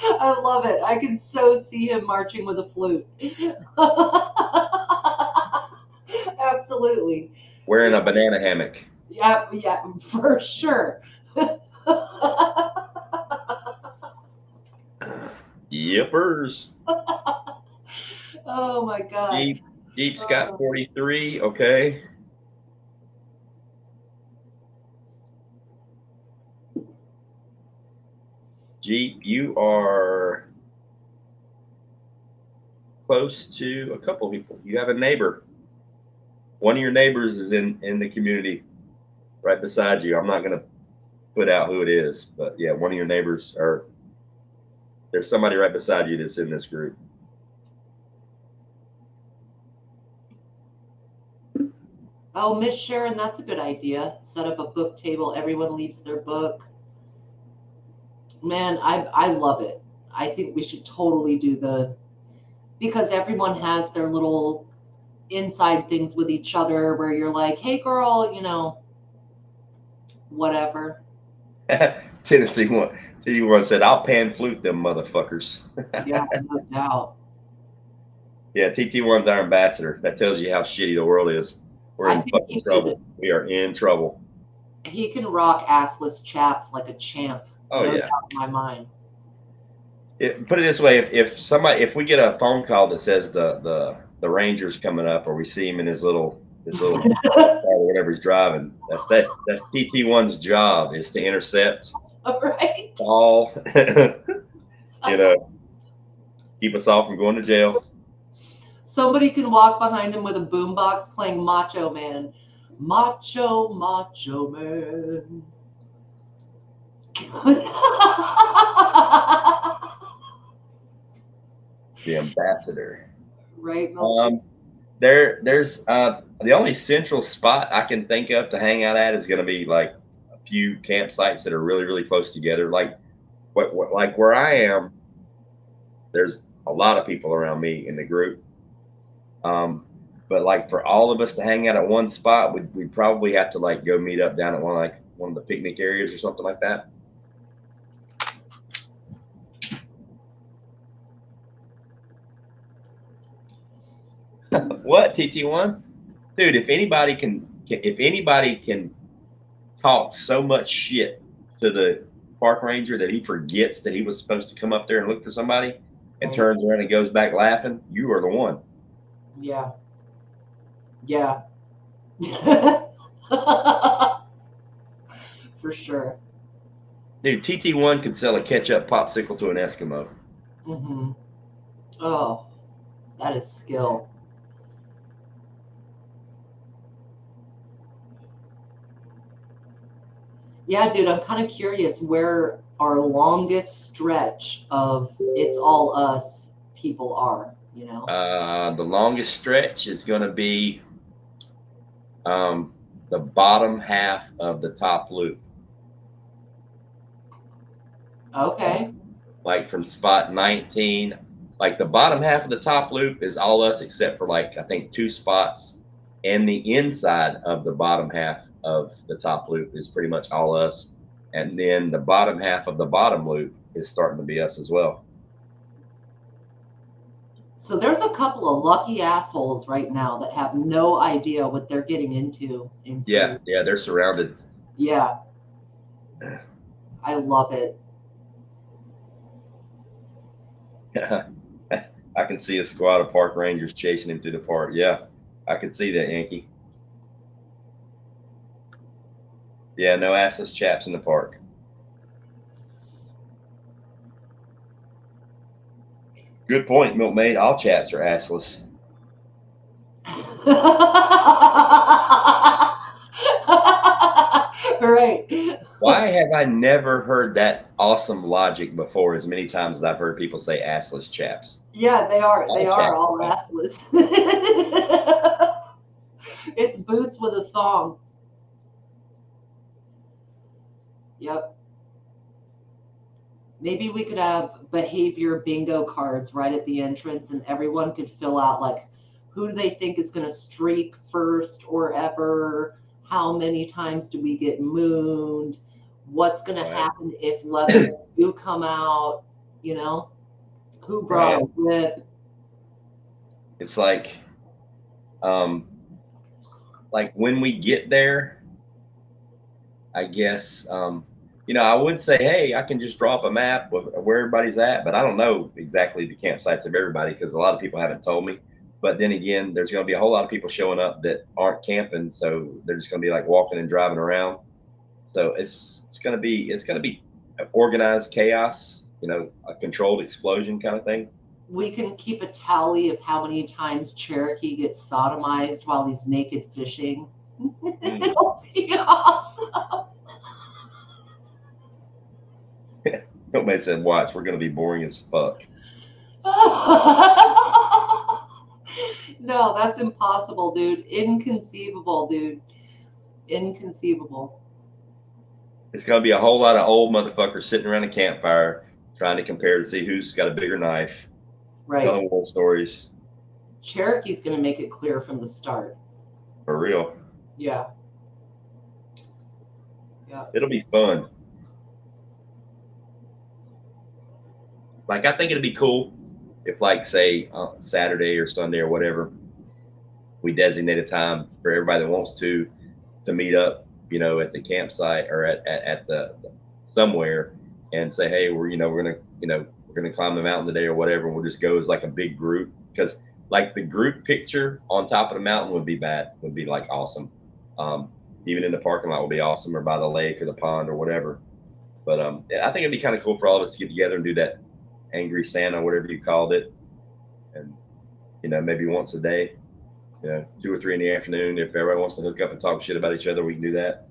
love it. I can so see him marching with a flute. Absolutely. Wearing a banana hammock. Yeah, for sure. Yippers. Oh my God. Jeep Scott 43. Okay. Jeep, you are close to a couple people. You have a neighbor. One of your neighbors is in the community right beside you. I'm not going to put out who it is, but yeah, one of your neighbors there's somebody right beside you that's in this group. Oh, Miss Sharon, that's a good idea. Set up a book table. Everyone leaves their book. Man, I love it. I think we should totally do because everyone has their little inside things with each other where you're like, hey girl, you know, whatever. Tennessee one said, I'll pan flute them motherfuckers. Yeah, no doubt. Yeah, TT1's our ambassador. That tells you how shitty the world is. We're in fucking trouble. We are in trouble. He can rock assless chaps like a champ. Oh, no yeah. doubt in my mind. Put it this way: if we get a phone call that says the Ranger's coming up, or we see him in his little car or whatever he's driving, that's TT1's job is to intercept, all, keep us all from going to jail. Somebody can walk behind him with a boombox playing Macho Man. Macho Man. The ambassador. Right. There's the only central spot I can think of to hang out at is going to be like a few campsites that are really, really close together. Like like where I am, there's a lot of people around me in the group. But like for all of us to hang out at one spot, we'd probably have to like go meet up down at one of the picnic areas or something like that. What, TT1? Dude, if anybody can talk so much shit to the park ranger that he forgets that he was supposed to come up there and look for somebody and turns around and goes back laughing, you are the one. Yeah. Yeah. For sure. Dude, TT1 could sell a ketchup popsicle to an Eskimo. Mm-hmm. Oh. That is skill. Yeah, dude, I'm kind of curious where our longest stretch of it's all us people are, you know? The longest stretch is going to be the bottom half of the top loop. Okay. Like from spot 19, like the bottom half of the top loop is all us except for like I think 2 spots, and the inside of the bottom half of the top loop is pretty much all us, and then the bottom half of the bottom loop is starting to be us as well. So there's a couple of lucky assholes right now that have no idea what they're getting into. Yeah, they're surrounded. Yeah. I love it. I can see a squad of park rangers chasing him through the park. Yeah, I can see that, Yankee. Yeah, no assless chaps in the park. Good point, Milkmaid. All chaps are assless. Right. Why have I never heard that awesome logic before as many times as I've heard people say assless chaps? Yeah, they are. They All are chaps all are. assless. It's boots with a thong. Yep. Maybe we could have behavior bingo cards right at the entrance, and everyone could fill out like who do they think is going to streak first or ever, how many times do we get mooned, what's going to happen if leathers do come out, you know, who brought a whip. It's like when we get there, I guess I would say, hey, I can just draw up a map of where everybody's at, but I don't know exactly the campsites of everybody because a lot of people haven't told me. But then again, there's going to be a whole lot of people showing up that aren't camping, so they're just going to be like walking and driving around. So it's going to be organized chaos, a controlled explosion kind of thing. We can keep a tally of how many times Cherokee gets sodomized while he's naked fishing. It'll be awesome. Nobody said, watch, we're going to be boring as fuck. No, that's impossible, dude. Inconceivable, dude. Inconceivable. It's going to be a whole lot of old motherfuckers sitting around a campfire trying to compare to see who's got a bigger knife. Right. Telling war stories. Cherokee's going to make it clear from the start. For real. Yeah. Yeah. It'll be fun. Like, I think it'd be cool if, like, say, Saturday or Sunday or whatever, we designate a time for everybody that wants to meet up, at the campsite or at the somewhere and say, hey, we're gonna climb the mountain today or whatever, and we'll just go as like a big group, because like the group picture on top of the mountain would be like awesome. Even in the parking lot would be awesome, or by the lake or the pond or whatever. But I think it'd be kind of cool for all of us to get together and do that Angry Santa, whatever you called it, and maybe once a day, 2 or 3 in the afternoon. If everybody wants to hook up and talk shit about each other, we can do that.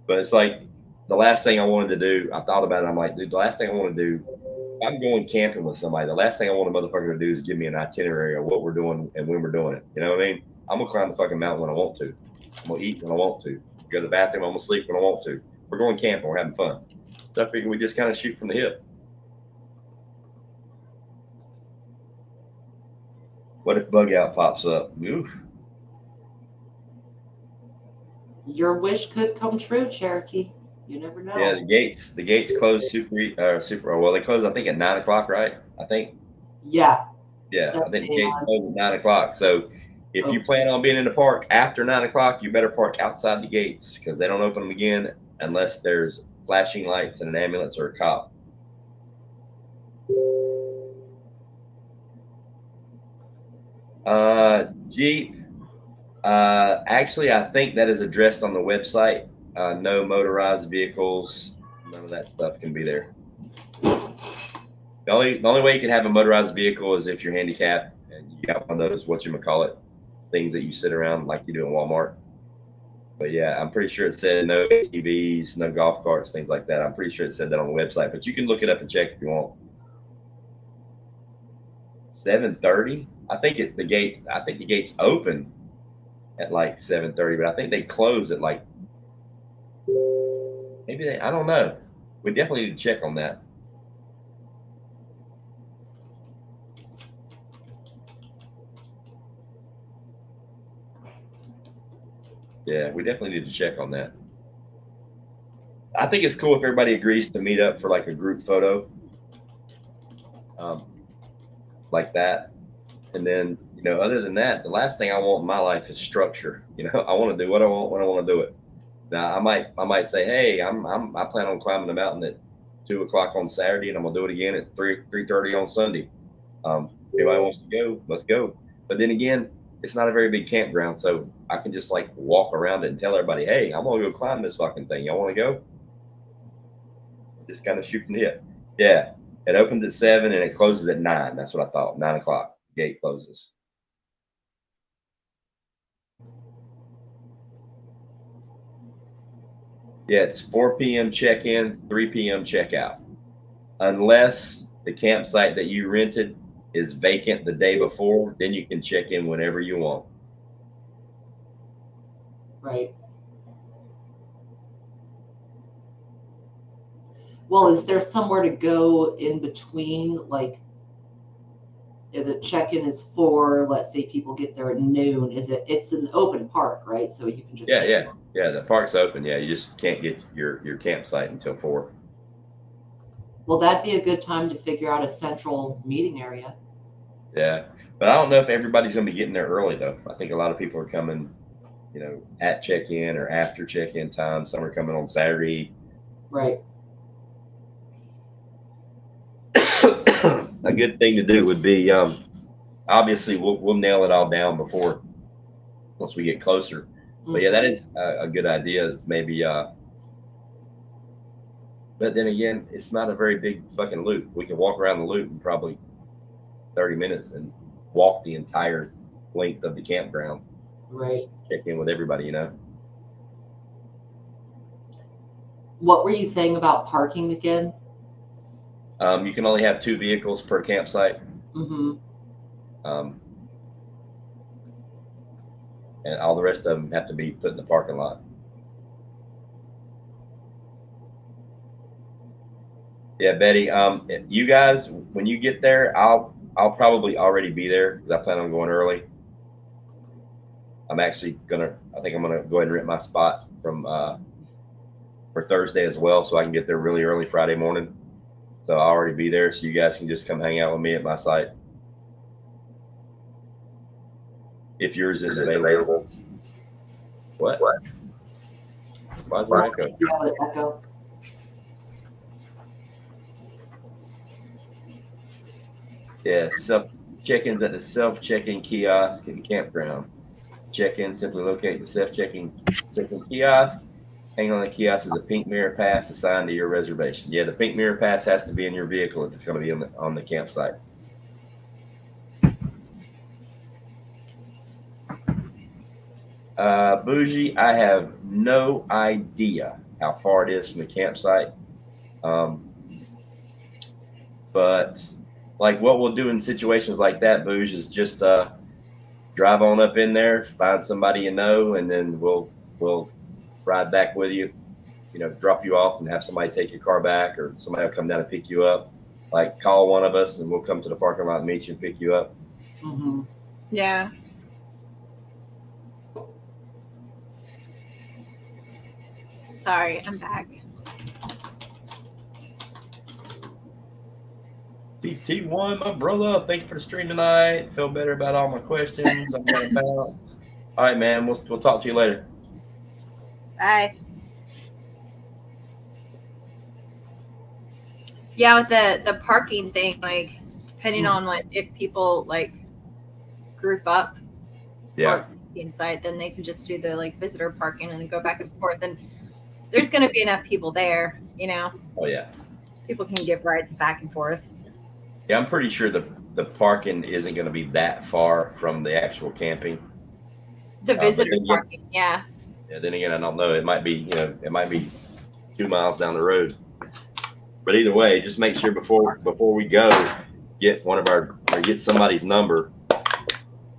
But it's like the last thing I wanted to do, I thought about it, I'm like, dude, the last thing I want to do, if I'm going camping with somebody, the last thing I want a motherfucker to do is give me an itinerary of what we're doing and when we're doing it. You know what I mean? I'm gonna climb the fucking mountain when I want to. I'm gonna eat when I want to. Go to the bathroom, I'm gonna sleep when I want to. We're going camping, we're having fun. So I figure we just kind of shoot from the hip. What if bug out pops up? Oof. Your wish could come true, Cherokee. You never know. Yeah, the gates close super well. They close, I think, at 9 o'clock, right? I think. Yeah. Yeah, I think the gates close at 9 o'clock. So if you plan on being in the park after 9 o'clock, you better park outside the gates, because they don't open them again unless there's flashing lights and an ambulance or a cop. Jeep. Actually, I think that is addressed on the website. No motorized vehicles, none of that stuff can be there. The only way you can have a motorized vehicle is if you're handicapped and you got one of those whatchamacallit things that you sit around like you do in Walmart. But yeah, I'm pretty sure it said no ATVs, no golf carts, things like that. I'm pretty sure it said that on the website, but you can look it up and check if you want. 7:30. I think the gates open at like 7:30, but I think they close at like I don't know. We definitely need to check on that. Yeah, we definitely need to check on that. I think it's cool if everybody agrees to meet up for like a group photo, like that. And then, other than that, the last thing I want in my life is structure. I want to do what I want when I want to do it. Now, I might say, hey, I plan on climbing the mountain at 2:00 on Saturday, and I'm gonna do it again at 3:30 on Sunday. If anybody wants to go, let's go. But then again, it's not a very big campground, so I can just like walk around it and tell everybody, hey, I'm gonna go climb this fucking thing. Y'all want to go? Just kind of shoot from the hip. Yeah, it opens at 7 and it closes at 9. That's what I thought. 9:00, gate closes. Yeah, it's 4 p.m. check-in, 3 p.m. check-out. Unless the campsite that you rented is vacant the day before, then you can check in whenever you want. Right. Well, is there somewhere to go in between? Like, if the check-in is 4, let's say people get there at noon. It's an open park, right? So you can just Yeah. The park's open. Yeah, you just can't get your campsite until 4. Well, that'd be a good time to figure out a central meeting area. Yeah, but I don't know if everybody's gonna be getting there early though. I think a lot of people are coming, at check-in or after check-in time. Some are coming on Saturday. Right. A good thing to do would be, obviously we'll nail it all down once we get closer. Mm-hmm. But yeah, that is a good idea. Is maybe, but then again, it's not a very big fucking loop. We can walk around the loop in probably 30 minutes and walk the entire length of the campground. Right. Check in with everybody, What were you saying about parking again? You can only have 2 vehicles per campsite. Mm-hmm. And all the rest of them have to be put in the parking lot. Yeah, Betty. You guys, when you get there, I'll probably already be there because I plan on going early. I think I'm gonna go ahead and rent my spot for Thursday as well, so I can get there really early Friday morning. So I'll already be there, so you guys can just come hang out with me at my site. If yours is available. What? Why is there echo? Yeah, check-ins at the self-check-in kiosk in the campground. Check-in, simply locate the self-check-in kiosk. Hang on the kiosk is a pink mirror pass assigned to your reservation. Yeah, the pink mirror pass has to be in your vehicle if it's going to be on the campsite. Bougie, I have no idea how far it is from the campsite. But like what we'll do in situations like that, Bougie, is just drive on up in there, find somebody and then we'll ride back with you, drop you off and have somebody take your car back, or somebody will come down and pick you up. Like call one of us and we'll come to the parking lot and meet you and pick you up. Mm-hmm. Yeah. Sorry, I'm back. PT1, my brother, thank you for the stream tonight. Feel better about all my questions. I'm gonna bounce. All right, man. We'll talk to you later. Bye. Yeah, with the parking thing, like depending on if people like group up, inside, then they can just do the visitor parking and then go back and forth. And there's going to be enough people there, Oh yeah. People can give rides back and forth. Yeah, I'm pretty sure the parking isn't going to be that far from the actual camping. The visitor then again- parking, yeah. Yeah, then again, I don't know. It might be, it might be 2 miles down the road. But either way, just make sure before we go, get get somebody's number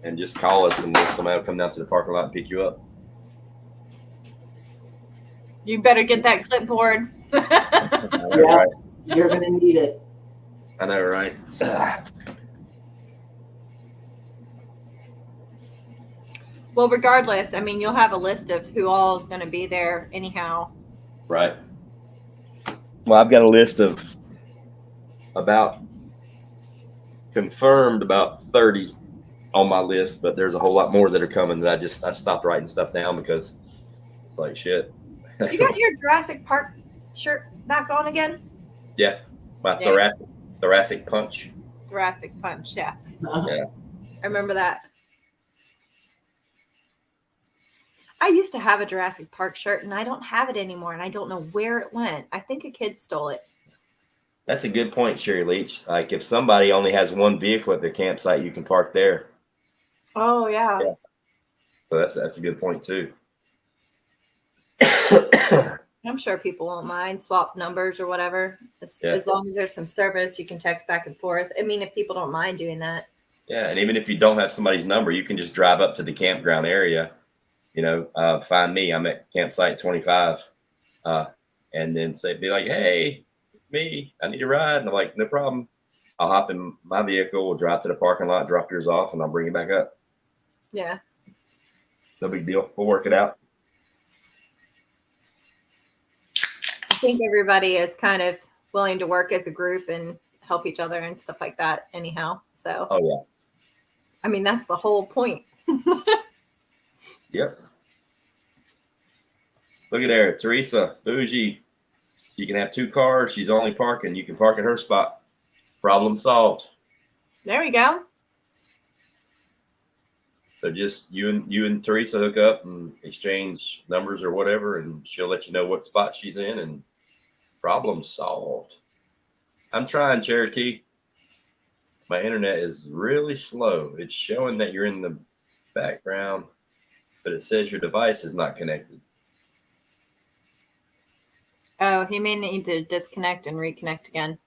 and just call us, and somebody will come down to the parking lot and pick you up. You better get that clipboard. I know, Yeah. right? You're gonna need it. I know, right? Well, regardless, I mean, you'll have a list of who all is going to be there anyhow. Right. Well, I've got a list of confirmed about 30 on my list, but there's a whole lot more that are coming that I stopped writing stuff down because it's like shit. You got your Jurassic Park shirt back on again? Yeah. My Yeah. thoracic punch. Jurassic Punch, yeah. Yeah. I remember that. I used to have a Jurassic Park shirt and I don't have it anymore and I don't know where it went. I think a kid stole it. That's a good point, Sherry Leach. Like if somebody only has one vehicle at their campsite, you can park there. Oh, yeah. Yeah. So that's a good point too. I'm sure people won't mind swap numbers or whatever. As long as there's some service, you can text back and forth. I mean, if people don't mind doing that. Yeah, and even if you don't have somebody's number, you can just drive up to the campground area. Find me. I'm at campsite 25, and then be like, "Hey, it's me. I need a ride." And I'm like, "No problem. I'll hop in my vehicle. We'll drive to the parking lot, drop yours off, and I'll bring you back up." Yeah. No big deal. We'll work it out. I think everybody is kind of willing to work as a group and help each other and stuff like that anyhow. So, Oh yeah. I mean, that's the whole point. Yep. Look at there, Teresa, bougie. She can have 2 cars. She's only parking. You can park at her spot. Problem solved. There we go. So just you and Teresa hook up and exchange numbers or whatever, and she'll let you know what spot she's in, and problem solved. I'm trying, Cherokee. My internet is really slow. It's showing that you're in the background, but it says your device is not connected. Oh, he may need to disconnect and reconnect again.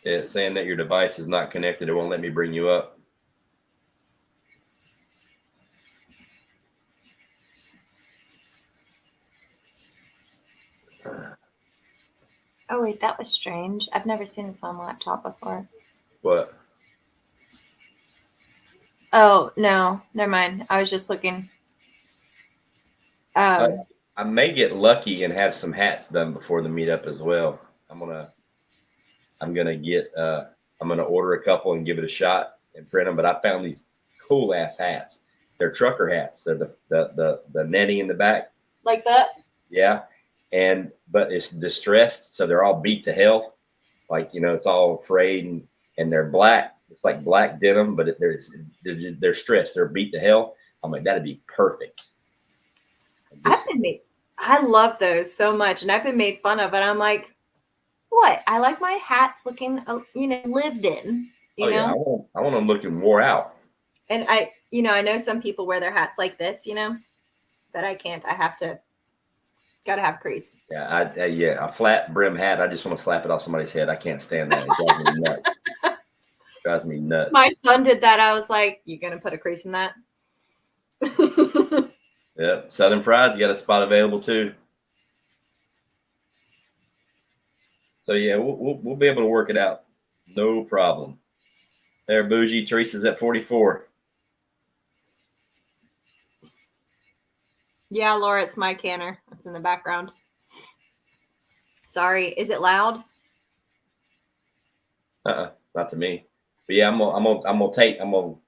It's saying that your device is not connected. It won't let me bring you up. Oh, wait, that was strange. I've never seen this on a laptop before. What? Oh, no, never mind. I was just looking. I may get lucky and have some hats done before the meetup as well. I'm gonna order a couple and give it a shot and print them. But I found these cool ass hats. They're trucker hats. They're the netting in the back. Like that? Yeah. But it's distressed, so they're all beat to hell. Like, it's all frayed and they're black. It's like black denim, but they're stressed. They're beat to hell. I'm like, that'd be perfect. I love those so much, and I've been made fun of, and I'm like, what? I like my hats looking, lived in. You know? I want them looking wore out. And I know some people wear their hats like this, but I can't. Gotta have crease. Yeah, a flat brim hat. I just want to slap it off somebody's head. I can't stand that. It drives me nuts. My son did that. I was like, "You gonna put a crease in that?" Yep. Southern Fried's got a spot available too. So yeah, we'll be able to work it out. No problem. There, bougie. Teresa's at 44. Yeah, Laura, it's my canner. It's in the background. Sorry, is it loud? Not to me. But yeah, I'm gonna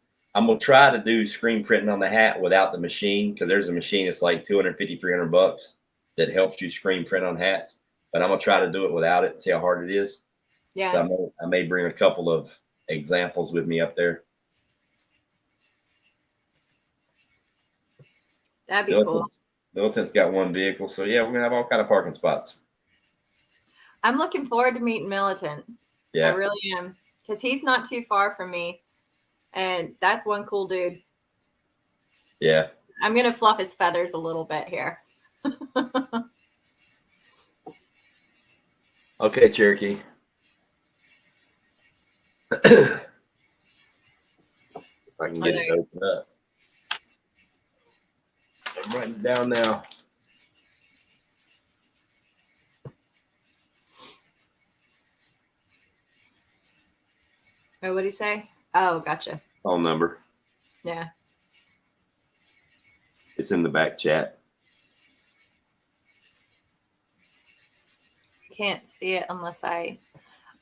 try to do screen printing on the hat without the machine, because there's a machine that's like $250-300 that helps you screen print on hats. But I'm gonna try to do it without it and see how hard it is. Yeah. So I may bring a couple of examples with me up there. That'd be cool. Militant's got 1 vehicle, so yeah, we're gonna have all kind of parking spots. I'm looking forward to meeting Militant. Yeah, I really am. because he's not too far from me, and that's one cool dude. Yeah. I'm gonna fluff his feathers a little bit here. Okay, Cherokee. If I can get it to open up. I'm writing it down now. Oh, what did he say? Oh, gotcha. Phone number. Yeah. It's in the back chat. I can't see it unless I.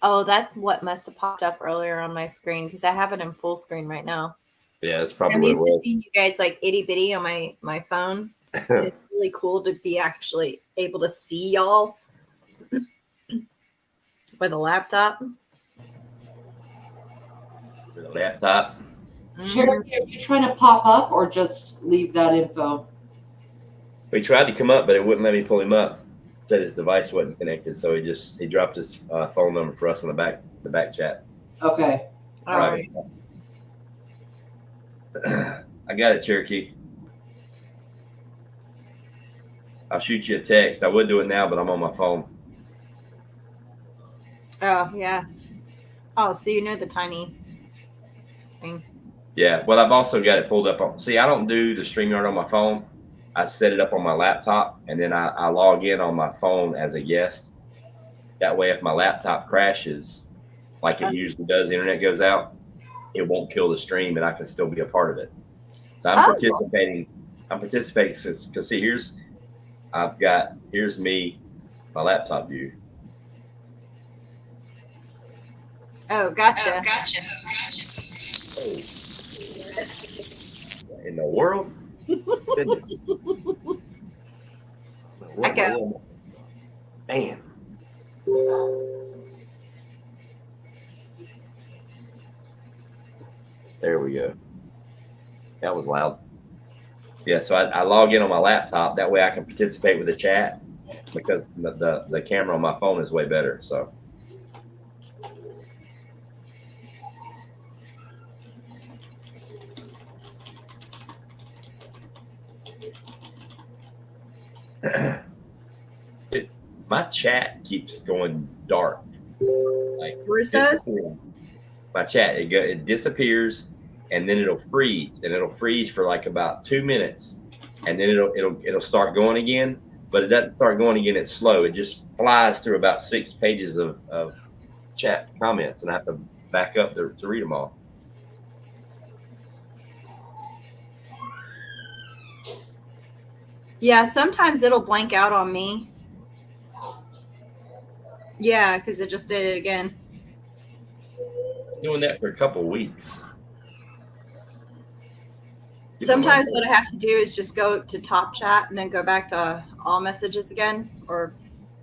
Oh, that's what must have popped up earlier on my screen because I have it in full screen right now. Yeah, that's probably I'm what it used to was. seeing you guys like itty bitty on my phone. And it's really cool to be actually able to see y'all with a laptop. With a laptop. Cherokee, are you trying to pop up or just leave that info? He tried to come up, but it wouldn't let me pull him up. It said his device wasn't connected, so he dropped his phone number for us in the back chat. Okay. All right. I got it, Cherokee. I'll shoot you a text. I would do it now, but I'm on my phone. Oh, yeah. Oh, so you know the tiny thing. Yeah, well, I've also got it pulled up on. See, I don't do the StreamYard on my phone. I set it up on my laptop, and then I log in on my phone as a guest. That way, if my laptop crashes, like it usually does, the internet goes out, it won't kill the stream, and I can still be a part of it. So I'm participating. I'm participating because see, here's me, my laptop view. Oh, gotcha. Oh. In the world? Goodness. Echo. Man. There we go. That was loud. Yeah, so I log in on my laptop. That way I can participate with the chat because the camera on my phone is way better. So. My chat keeps going dark. Like yours does? My chat, it disappears, and then it'll freeze, and it'll freeze for like about 2 minutes, and then it'll start going again. But it doesn't start going again. It's slow. It just flies through about 6 pages of chat comments, and I have to back up to read them all. Yeah, sometimes it'll blank out on me. Yeah, because it just did it again. Doing that for a couple of weeks. Sometimes what I have to do is just go to top chat and then go back to all messages again, or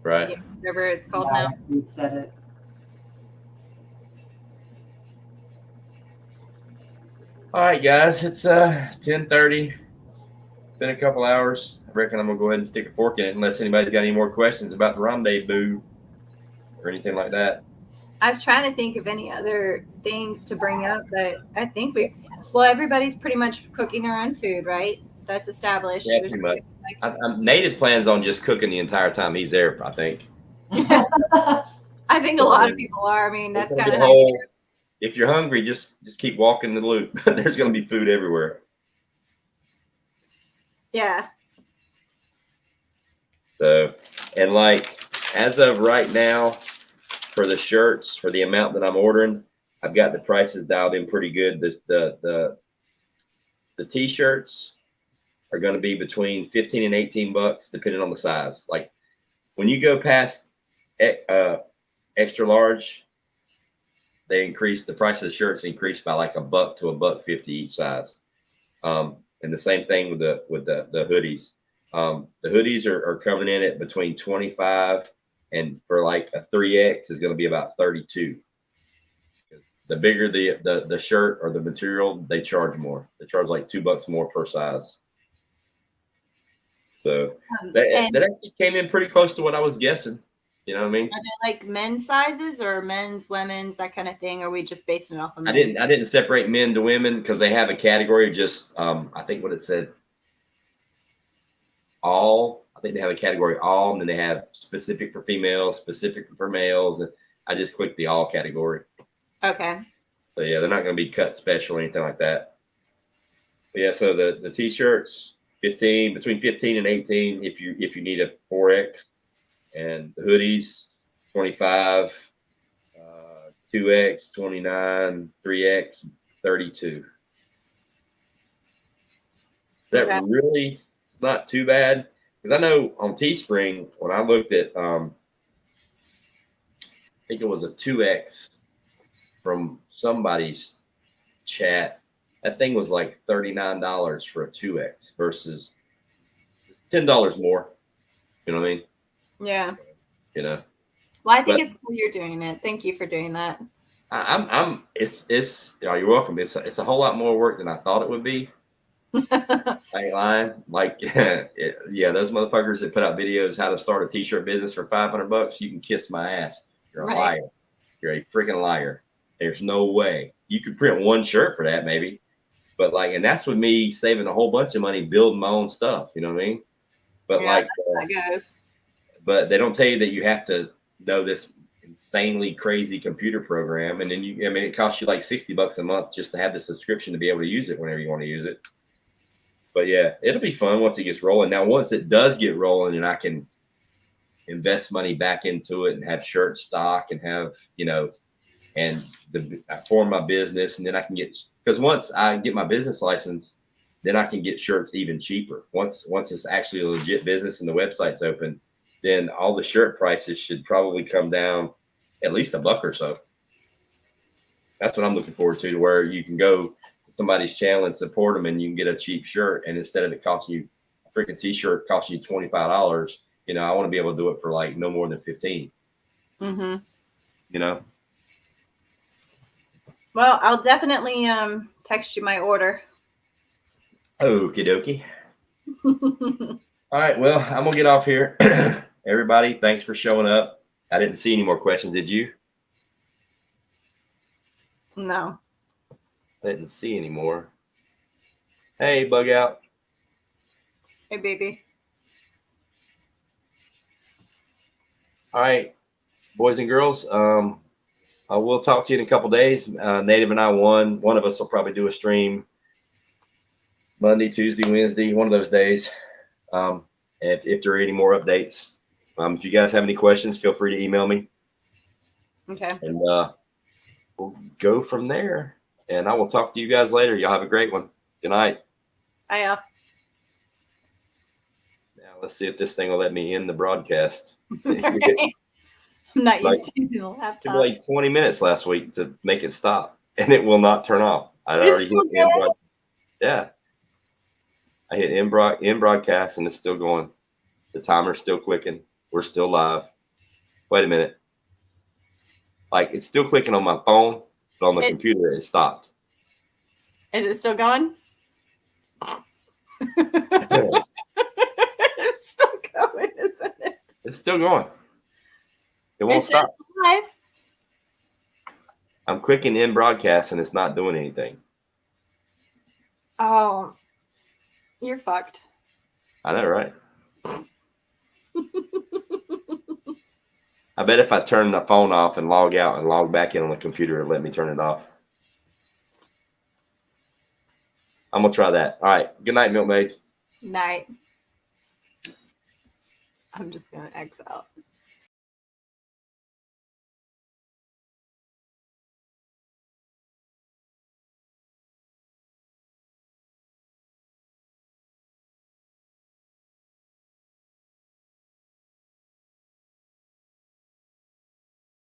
right, whatever it's called now. Reset it. All right, guys, it's 10:30. Been a couple hours. I reckon I'm gonna go ahead and stick a fork in it unless anybody's got any more questions about the rendezvous or anything like that. I was trying to think of any other things to bring up, but I think everybody's pretty much cooking their own food, right? That's established. Yeah, pretty much. Native plans on just cooking the entire time he's there, I think. I think a lot of people are. I mean, that's kind of how if you're hungry, just keep walking the loop. There's going to be food everywhere. Yeah. So, and like as of right now, for the shirts, for the amount that I'm ordering, I've got the prices dialed in pretty good. The t-shirts are going to be between 15 and 18 bucks, depending on the size. Like when you go past extra large, they increase the price of the shirts increased by like $1 to $1.50 each size. And the same thing with the hoodies. The hoodies are coming in at between 25 and for like a 3X is going to be about 32. The bigger the shirt or the material, they charge more. They charge like $2 more per size. So that actually came in pretty close to what I was guessing. You know what I mean? Are they like men's sizes or men's, women's, that kind of thing? Or are we just basing it off of I men's? didn't separate men to women because they have a category of just I think what it said all. I think they have a category all, and then they have specific for females, specific for males, and I just clicked the all category. Okay. So yeah, they're not going to be cut special or anything like that. But yeah, so the t-shirts between 15 and 18 if you need a 4X, and the hoodies 25, 2X 29, 3X 32. That Okay. really is not too bad, because I know on Teespring when I looked at I think it was a 2X from somebody's chat, that thing was like $39 for a 2X versus $10 more. You know what I mean? Yeah. You know. Well, I think But- it's cool you're doing it. Thank you for doing that. It's you're welcome. It's a whole lot more work than I thought it would be. I ain't lying. Like, yeah, those motherfuckers that put out videos how to start a t-shirt business for $500, you can kiss my ass. You're a Right. liar. You're a freaking liar. There's no way. You could print one shirt for that maybe, but like, and that's with me saving a whole bunch of money building my own stuff. You know what I mean? But Yeah, like, that's how it goes. but they don't tell you that you have to know this insanely crazy computer program, and then it costs you like $60 a month just to have the subscription to be able to use it whenever you want to use it. But yeah, it'll be fun once it gets rolling. Now, once it does get rolling and I can invest money back into it and have shirt stock and have, and I form my business, and then I can get, because once I get my business license, then I can get shirts even cheaper. Once it's actually a legit business and the website's open, then all the shirt prices should probably come down at least $1 or so. That's what I'm looking forward to where you can go to somebody's channel and support them, and you can get a cheap shirt. And instead of it costing you a freaking t-shirt costing you $25, I want to be able to do it for like no more than 15. Mm-hmm. Well, I'll definitely text you my order. Okie dokie. All right. Well, I'm going to get off here. Everybody, thanks for showing up. I didn't see any more questions. Did you? No. I didn't see any more. Hey, Bug Out. Hey, baby. All right, boys and girls. I will talk to you in a couple days. Native and I, one of us will probably do a stream Monday, Tuesday, Wednesday, one of those days. If there are any more updates, if you guys have any questions, feel free to email me. Okay. And we'll go from there. And I will talk to you guys later. Y'all have a great one. Good night. Bye, y'all. Now let's see if this thing will let me end the broadcast. Okay. I'm not Like- used to using the It laptop. took like 20 minutes last week to make it stop, and it will not turn off. I It's already still hit end broad- Yeah. I hit end broadcast, and it's still going. The timer's still clicking. We're still live. Wait a minute. Like, it's still clicking on my phone, but on the computer, it stopped. Is it still going? Yeah, It's still going, isn't it? it's still going. It won't It says stop. live. I'm clicking in broadcast, and it's not doing anything. Oh, you're fucked. I know, right? I bet if I turn the phone off and log out and log back in on the computer, it'll let me turn it off. I'm going to try that. All right. Good night, Milkmaid. Night. I'm just going to X out.